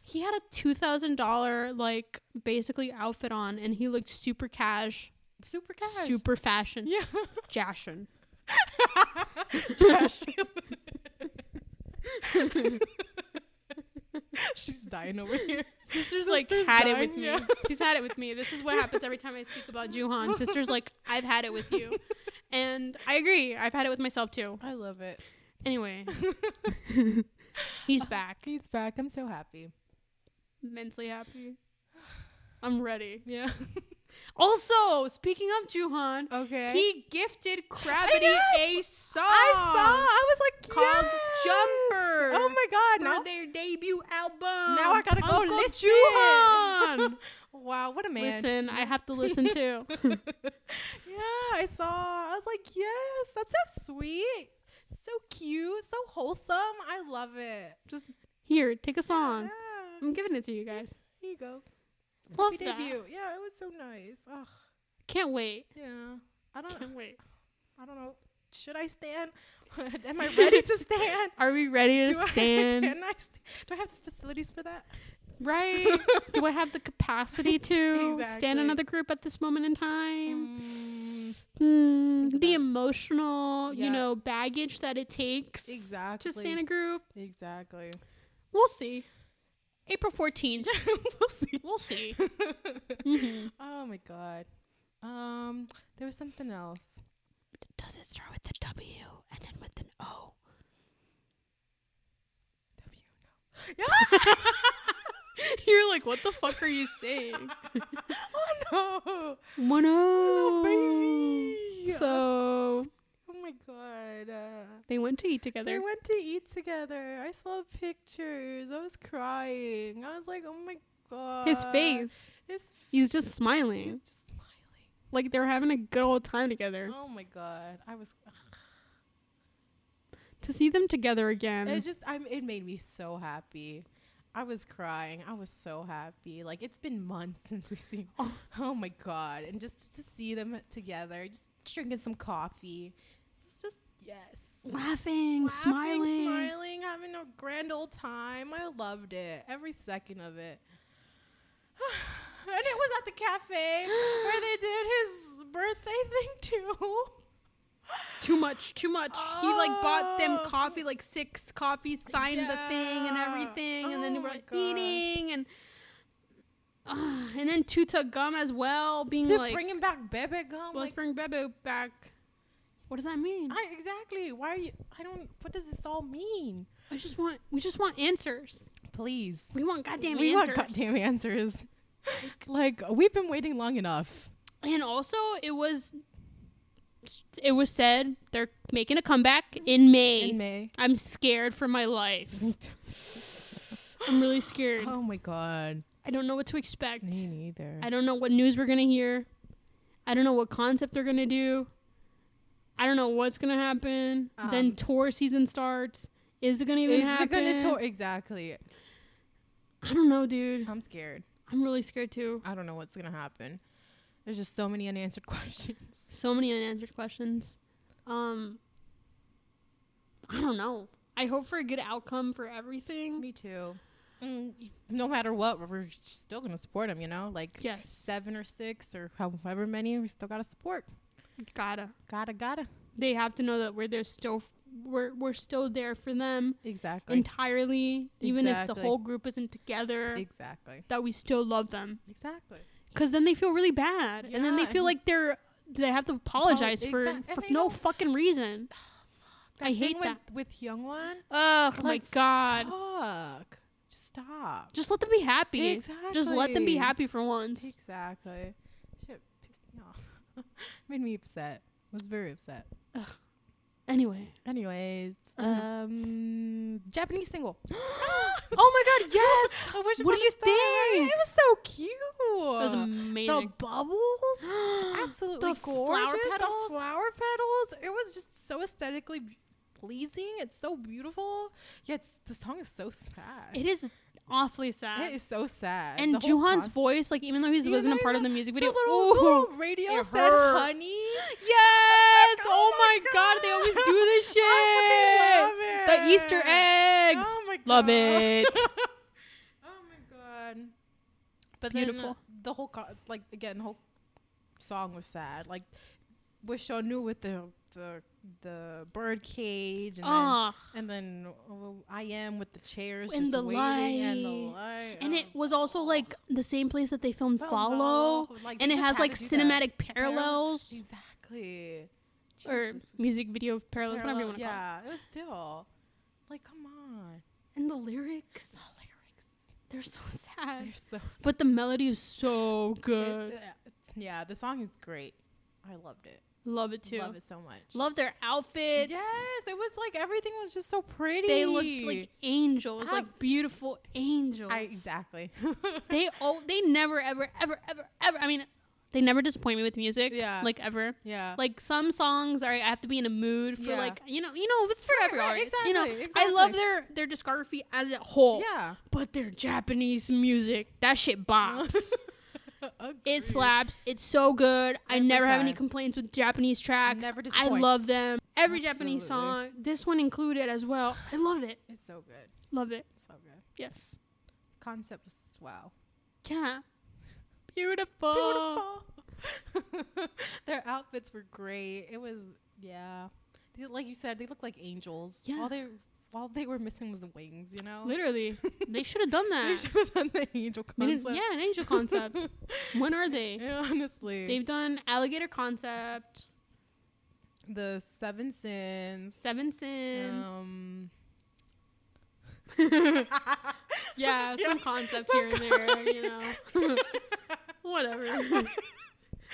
He had a $2,000 like basically outfit on, and he looked super cash. Super fashion. Yeah. Jashin. She's dying over here. Sister's like had it with me. She's had it with me. This is what happens every time I speak about Juhan. Sister's like, I've had it with you. And I agree. I've had it with myself too. I love it. Anyway. He's back. I'm so happy. Immensely happy. I'm ready. Yeah. Also, speaking of Juhan, he gifted Gravity a song. I was like, called Jumper. Oh my God! For their debut album. Now I gotta go listen. Juhan. Wow, what a man! Listen, I have to listen too. Yeah, I saw. I was like, yes, that's so sweet, so cute, so wholesome. I love it. Just here, take a song. Yeah. I'm giving it to you guys. Here you go. Love Happy that. debut. Yeah, it was so nice. Ugh. Can't wait. Yeah. Can't wait. I don't know. Should I stand? Am I ready to stand? Are we ready to stand? Do I have the facilities for that? Right. Do I have the capacity to stand Exactly. another group at this moment in time? Think The about it. emotional, Yeah. baggage that it takes Exactly. to stand a group. Exactly. We'll see. April 14th. We'll see. We'll see. Mm-hmm. Oh my god. There was something else. Does it start with the W and then with an O? Yeah. You're like, what the fuck are you saying? Oh no. One O. Oh, baby. So Oh my god. they went to eat together. They went to eat together. I saw pictures. I was crying. I was like, oh my god. His face. He's just smiling. He's just smiling. Like they were having a good old time together. Oh my god. I was. To see them together again. It made me so happy. I was crying. I was so happy. Like it's been months since we've seen. Oh my god. And just to see them together, just drinking some coffee. It's just yes. Laughing, smiling, having a grand old time. I loved it. Every second of it. And it was at the cafe where they did his birthday thing too. Too much. He like bought them coffee, like 6 coffees, signed the thing and everything, and then they were eating and then Tuta Gum as well, being like bringing back Bebe Gum. Let's bring Bebe back. What does that mean? Exactly. Why are you? What does this all mean? We just want answers. Please. We want goddamn answers. We want goddamn answers. Like we've been waiting long enough. And also, it was said they're making a comeback in May. I'm scared for my life. I'm really scared. Oh my god. I don't know what to expect. Me neither. I don't know what news we're gonna hear. I don't know what concept they're gonna do. I don't know what's gonna happen. Then tour season starts. Is it gonna even happen? Is it gonna tour? Exactly. I don't know, dude. I'm scared. I'm really scared too. I don't know what's gonna happen. There's just so many unanswered questions. So many unanswered questions. I don't know. I hope for a good outcome for everything. Me too. No matter what, we're still gonna support them. Like yes, 7 or 6 or however many, we still gotta support. Gotta. They have to know that we're still there for them. Exactly. Entirely, even if the whole group isn't together. Exactly. That we still love them. Exactly. Because then they feel really bad, and then they feel like they have to apologize for no fucking reason. I hate that with Youngwon. Oh my god! Fuck. Just stop. Just let them be happy. Exactly. Just let them be happy for once. Exactly. Shit pissed me off. Made me upset. Was very upset. Ugh. Anyways, Japanese single. Oh my god, yes! What do you think? Right? It was so cute. It was amazing. The bubbles, absolutely the gorgeous. flower petals. The flower petals. It was just so aesthetically pleasing. It's so beautiful. Yet the song is so sad. It is awfully sad. It is so sad. And Juhan's voice, like even though he wasn't a part of the music video, the little radio said "honey." Yes! Oh my god, they always do this shit. I love it. The Easter eggs. Oh my god. Love it. Oh my god. But beautiful. Then the whole the whole song was sad. Like with Shonu with the bird cage and then I am with the chairs and just the waiting light. And the light. And it was also like the same place that they filmed Follow. Like, and it has like cinematic parallels. Exactly. Or Jesus. music video parallels, whatever you want to call it. Yeah, it was still like, come on. And the lyrics. They're so sad. They're so sad. But the melody is so good. Yeah, the song is great. I loved it. Love it too. Love it so much. Love their outfits. Yes, it was like everything was just so pretty. They looked like angels, like beautiful angels. Exactly. They never ever. I mean, they never disappoint me with music. Yeah. Like ever. Yeah. Like some songs are I have to be in a mood for like it's for every artist. Exactly, You know, exactly. I love their discography as a whole. Yeah. But their Japanese music, that shit bops. It slaps. It's so good. I never have any complaints with Japanese tracks. Never I disappoints. love them. Every Japanese song, this one included as well. I love it. It's so good. Love it. So good. Yes. Concept was wow. Yeah. Beautiful. Their outfits were great. It was like you said, they looked like angels. Yeah. All they were missing was the wings, you know? Literally. They should have done that. They should have done the angel concept. An angel concept. When are they? Yeah, honestly. They've done alligator concept. The Seven Sins. Yeah, some concept here and there, you know. Whatever.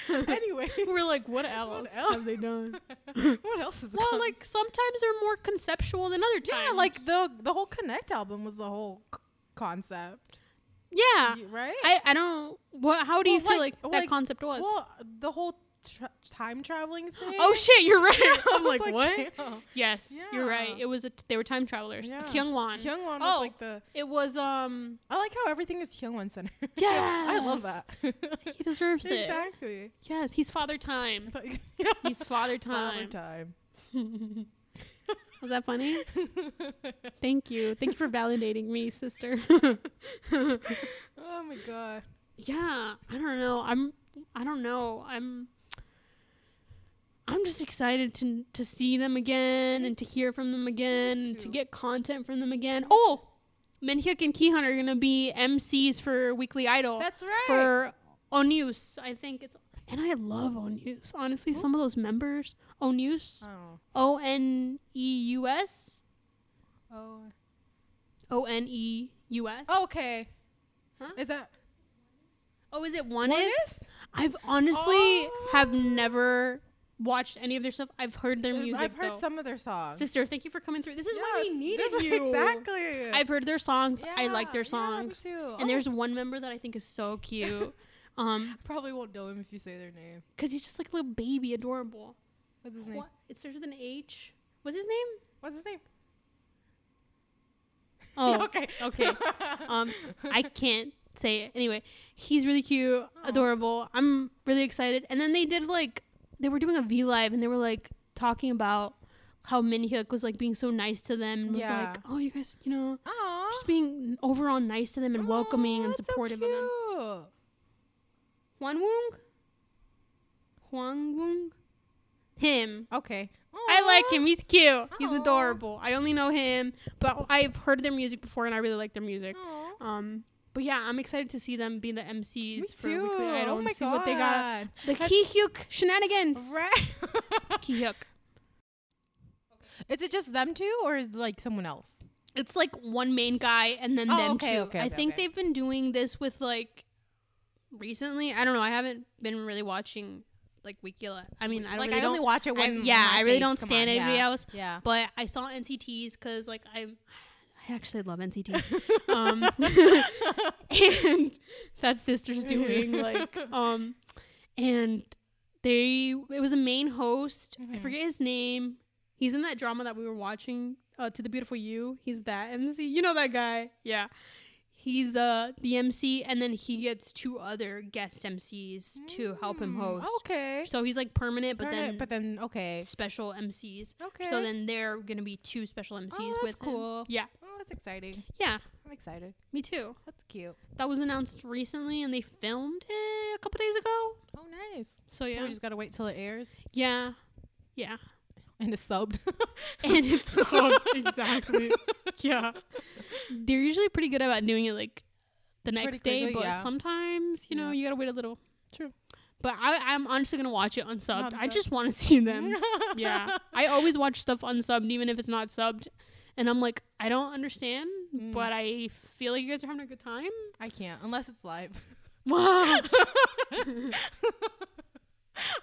Anyway, we're like, what else have they done? What else is well, like sometimes they're more conceptual than other times. Yeah, like the whole Connect album was the whole concept. Yeah, right. I don't. What? How do you feel like that concept was? Well, the whole time traveling thing. Oh shit, you're right. Yeah, I'm like what? Damn. Yes, you're right. It was they were time travelers. Yeah. Hyungwon. Hyungwon was like the. It was I like how everything is Hyungwon centered. Yeah, I love that. He deserves it. Exactly. Yes, he's Father Time. He's Father Time. Father Time. Was that funny? Thank you for validating me, sister. Oh my god. Yeah, I don't know. I'm just excited to see them again and to hear from them again and to get content from them again. Oh, Minhyuk and Kihyun are gonna be MCs for Weekly Idol. That's right. For Onus, I think it's. And I love Onus. Honestly, some of those members, Onus, Oneus, Oneus. Okay. Huh? Is that? Oh, is it One Is? I've honestly have never watched any of their stuff. I've heard their music. I've heard some of their songs. Sister, thank you for coming through. This is why we needed you. Exactly. I've heard their songs. I like their songs. Yeah, me too. And there's one member that I think is so cute. Probably won't know him if you say their name. Because he's just like a little baby, adorable. What's his name? What? It starts with an H. What's his name? What's his name? Oh, okay. Okay. I can't say it. Anyway, he's really cute, adorable. I'm really excited. And then they were doing a V Live and they were like talking about how Minhyuk was like being so nice to them and was like, oh, you guys, you know, just being overall nice to them and welcoming and supportive of them. Hwang Woong? Him. Okay. I like him. He's cute. He's adorable. I only know him, but I've heard their music before and I really like their music. But yeah, I'm excited to see them be the MCs for Weekly Idol and see what they got. The Kihyuk shenanigans. Right. Kihyuk. Is it just them two or is it like someone else? It's like one main guy and then them two. Okay, I think they've been doing this with like recently. I don't know. I haven't been really watching like Weekly. I mean, I don't. Really only watch it when. I really don't stand anybody else. Yeah. But I saw NCTs because like I actually love NCT. And that sister's doing like and it was a main host. I forget his name. He's in that drama that we were watching, To the Beautiful You. He's that MC. You know that guy. Yeah. He's the MC, and then he gets two other guest MCs to help him host. Okay. So he's like permanent, but then okay. special MCs. Okay. So then they're gonna be two special MCs with cool. him. Yeah. Oh, that's exciting. Yeah. I'm excited. Me too. That's cute. That was announced recently, and they filmed it a couple days ago. Oh, nice. So yeah. We just gotta wait till it airs. Yeah. Yeah. And it's subbed. And it's subbed. Exactly. Yeah. They're usually pretty good about doing it like the next day, but sometimes, you know, you gotta wait a little. True. But I'm honestly gonna watch it unsubbed. I just want to see them. Yeah. I always watch stuff unsubbed, even if it's not subbed. And I'm like, I don't understand, but I feel like you guys are having a good time. I can't, unless it's live. Wow.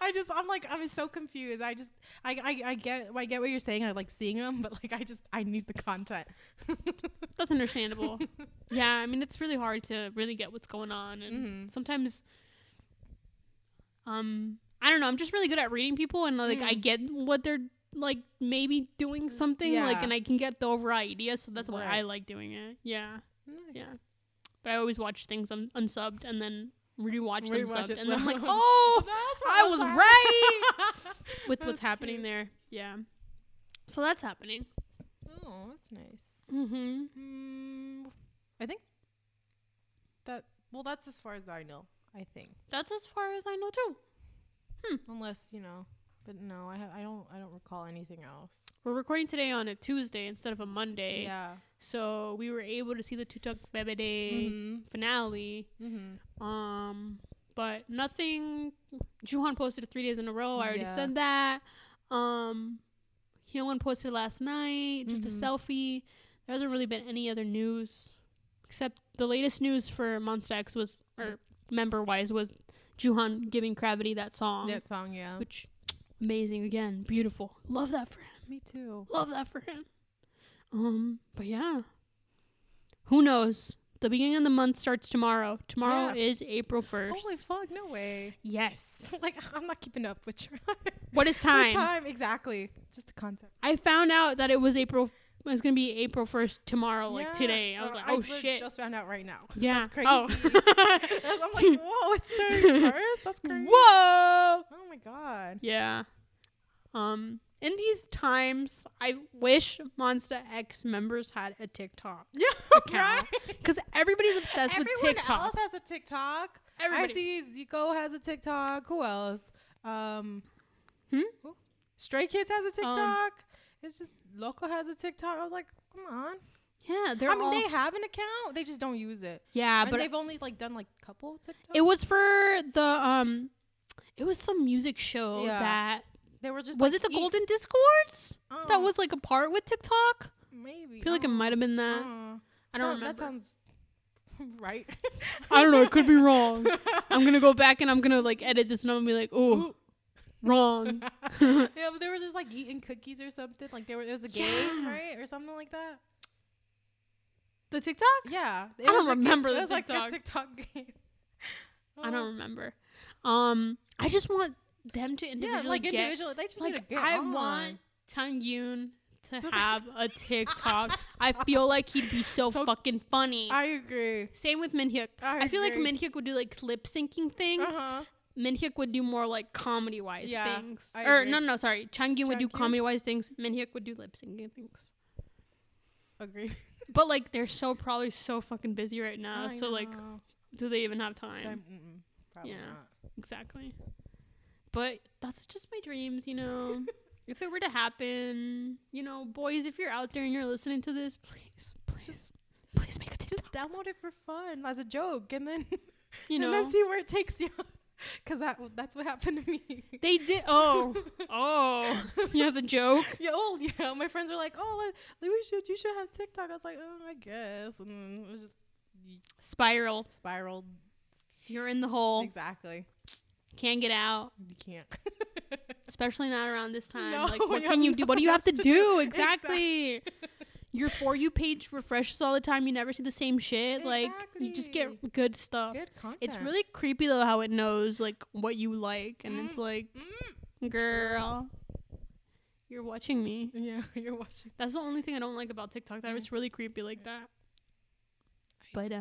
I'm so confused. I get what you're saying. I like seeing them, but like I need the content. That's understandable. Yeah, I mean it's really hard to really get what's going on, and sometimes I don't know. I'm just really good at reading people, and like I get what they're like maybe doing something like, and I can get the overall idea. So that's why I like doing it. Yeah, yeah. But I always watch things unsubbed and then rewatch them subbed, and then I'm like, oh, I was right with what's happening there. Yeah. So that's happening. Oh, that's nice. I think that. Well, that's as far as I know. I think that's as far as I know too. Unless but no, I don't recall anything else. We're recording today on a Tuesday instead of a Monday. Yeah. So we were able to see the Tutok Bebe Day finale. But nothing. Juhan posted 3 days in a row. I already said that. Hyungwon posted last night just a selfie. There hasn't really been any other news except the latest news for Monsta X was, or member wise, was Juhan giving Gravity that song. That song, yeah. Which, amazing again. Beautiful. Love that for him. Me too. Love that for him. But yeah. Who knows? The beginning of the month starts tomorrow. Tomorrow is April 1st. Holy fuck, no way. Yes. Like, I'm not keeping up with your What is time? Time, exactly. Just a concept. I found out that it was going to be April 1st tomorrow, like today. I was like, oh shit. I just found out right now. Yeah. That's crazy. Oh. I'm like, whoa, it's 31st? That's crazy. Whoa. Oh my God. Yeah. In these times, I wish Monsta X members had a TikTok account. Because everybody's obsessed with TikTok. Everyone else has a TikTok. Everybody. I see Zico has a TikTok. Who else? Stray Kids has a TikTok. It's just Loco has a TikTok. I was like, come on. Yeah, they have an account. They just don't use it. Yeah, but they've only like done like a couple TikToks. It was for the it was some music show that they were just. Was it the Golden Discords that was like a part with TikTok? Maybe. I feel like it might have been that. I don't remember. That sounds right. I don't know. It could be wrong. I'm gonna go back and I'm gonna like edit this and I'm gonna be like, oh, wrong. Yeah, but they were just like eating cookies or something. Like it was a game, right, or something like that. The TikTok? Yeah, I don't remember the TikTok. It was like a TikTok game. I don't remember. I just want them to individually They just like, need to get I on. Want Changyun to have a TikTok. I feel like he'd be so fucking funny. I agree. Same with Minhyuk. I feel like Minhyuk would do like lip syncing things. Minhyuk would do more like comedy wise things. Sorry. Changyun would do comedy wise things. Minhyuk would do lip syncing things. Agreed. But like they're probably so fucking busy right now. So like, do they even have time? Probably not. Exactly. But that's just my dreams, If it were to happen, boys, if you're out there and you're listening to this, please make a TikTok. Just download it for fun as a joke, and then and then see where it takes you. Because that's what happened to me. They did. Oh, yeah, as a joke. Yeah. My friends were like, you should have TikTok. I was like, I guess, and then it was just spiraled. You're in the hole. Exactly. Can't get out. You can't. Especially not around this time. No, like, what can you do? What do you have to do? Exactly. Your For You page refreshes all the time. You never see the same shit. Exactly. Like, you just get good stuff. Good content. It's really creepy, though, how it knows, like, what you like. And it's like, girl, you're watching me. Yeah, you're watching. That's the only thing I don't like about TikTok. That it's really creepy like that. But,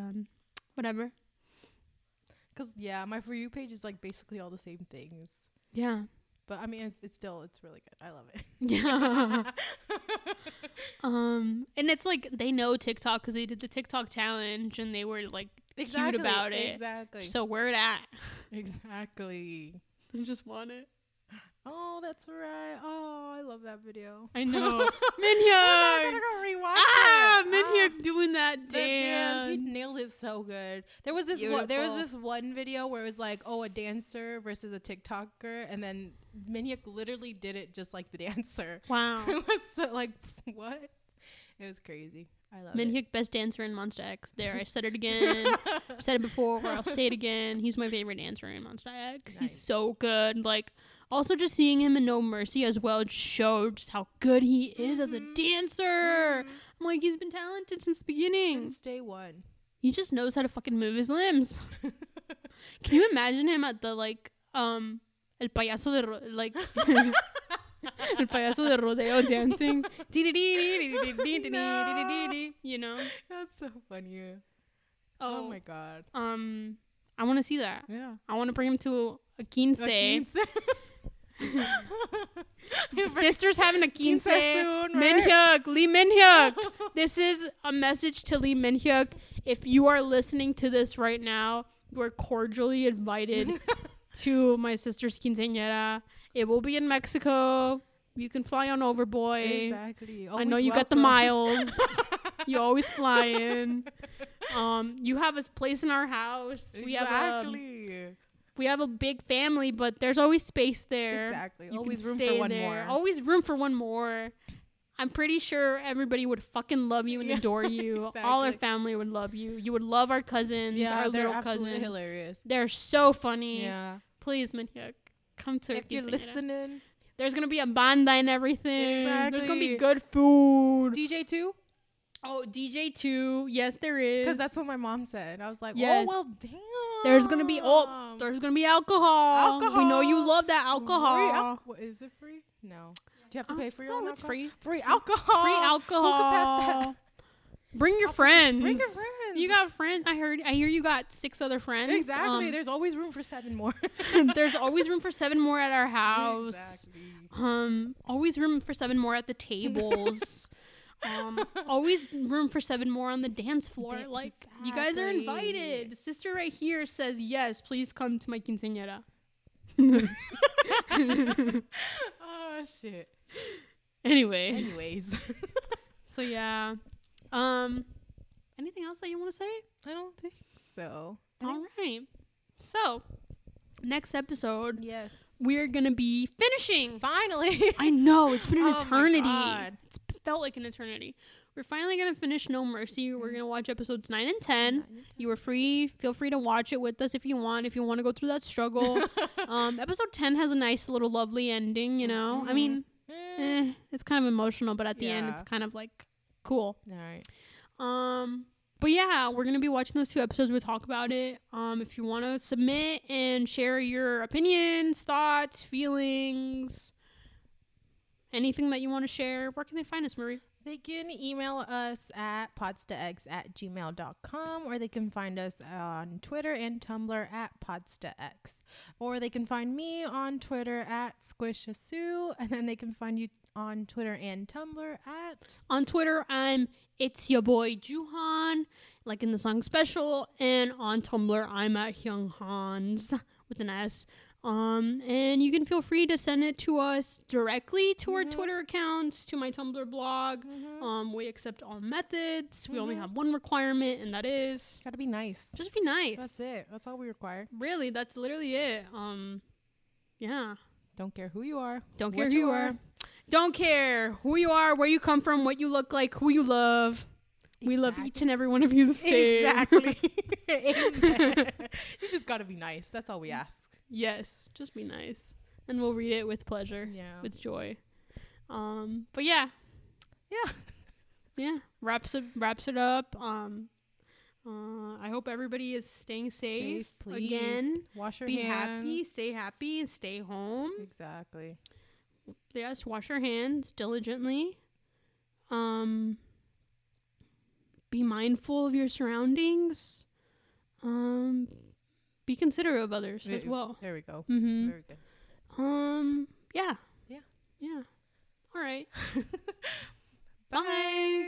whatever. Because, my For You page is, like, basically all the same things. Yeah. But, I mean, it's really good. I love it. Yeah. And it's like, they know TikTok because they did the TikTok challenge and they were, like, cute about it. Exactly. So, where it at? Exactly. I just want it. Oh, that's right. Oh, I love that video. I know. Minhyuk! I'm gonna go rewatch it. Minhyuk doing that dance. He nailed it so good. There was this one video where it was like, a dancer versus a TikToker, and then Minhyuk literally did it just like the dancer. Wow. It was so, like, what? It was crazy. I love it. Minhyuk, best dancer in Monsta X. There, I said it again. I've said it before, I'll say it again. He's my favorite dancer in Monsta X. Nice. He's so good. Like, also just seeing him in No.Mercy as well showed just how good he is as a dancer. I'm like, he's been talented since the beginning. Since day one. He just knows how to fucking move his limbs. Can you imagine him at the, like, el payaso de like el payaso de rodeo dancing. You know? That's so funny. Oh my god. I want to see that. Yeah. I want to bring him to a quince. Sisters having a quince. Soon, Min right? Hyuk, Lee Min Hyuk. This is a message to Lee Min Hyuk. If you are listening to this right now, you are cordially invited to my sister's quinceañera. It will be in Mexico. You can fly on over, boy. Exactly. I know you got the miles. You always fly in. You have a place in our house. Exactly. We have a big family, but there's always space there. Exactly. You always can room stay for one there. more. Always room for one more. I'm pretty sure everybody would fucking love you and adore you. Exactly. All our family would love you. You would love our cousins, our they're little absolutely cousins. hilarious. They're so funny. Yeah. Please, Minhyuk, come to If you're quinceañera. listening. There's going to be a banda and everything. Exactly. There's going to be good food. DJ too? Oh, DJ too. Yes, there is. Because that's what my mom said. I was like, Yes. oh, well, damn. There's going to be alcohol. We know you love that alcohol. Is it free? No. Do you have to pay for your own No, it's alcohol? free. Free It's alcohol. Free alcohol. Who could pass that? Bring your friends. Bring your friends. You got friends. I hear you got 6 other friends. Exactly. There's always room for 7 more. There's always room for 7 more at our house. Exactly. Always room for 7 more at the tables. Always room for 7 more on the dance floor. Like, you guys are invited. Sister right here says yes. Please come to my quinceañera. Oh shit. Anyways. So yeah. Anything else that you want to say? I don't think so. All right. So, next episode, Yes. we're going to be finishing. Finally. I know. It's been an Oh my eternity. God. It's felt like an eternity. We're finally going to finish No Mercy. We're going to watch episodes 9 and 10. You are free. Feel free to watch it with us if you want to go through that struggle. Episode 10 has a nice little lovely ending, you know. I mean, it's kind of emotional, but at the end, it's kind of like cool. All right. But yeah, we're going to be watching those 2 episodes. We'll talk about it. If you want to submit and share your opinions, thoughts, feelings, anything that you want to share, where can they find us, Marie? They can email us at podstax@gmail.com, or they can find us on Twitter and Tumblr at podstax, or they can find me on Twitter at squishasu, and then they can find you on Twitter and Tumblr at... On Twitter, it's your boy Juhan, like in the song Special, and on Tumblr, I'm at Hyunghans with an S. And you can feel free to send it to us directly to our Twitter accounts, to my Tumblr blog. We accept all methods. We only have one requirement, and that is Gotta be nice. just be nice. That's it. That's all we require. Really, that's literally it. Yeah. Don't care who you are. Don't care who you are. Don't care who you are, where you come from, what you look like, who you love. We love each and every one of you the same. Exactly. Amen. You just gotta be nice. That's all we ask. Yes, just be nice, and we'll read it with pleasure, with joy. But yeah, wraps it up. I hope everybody is staying safe again. Wash your be hands. happy, and stay home. Exactly. Yes, wash your hands diligently. Be mindful of your surroundings. Be considerate of others as well. There we go. Very good. Yeah. All right. Bye.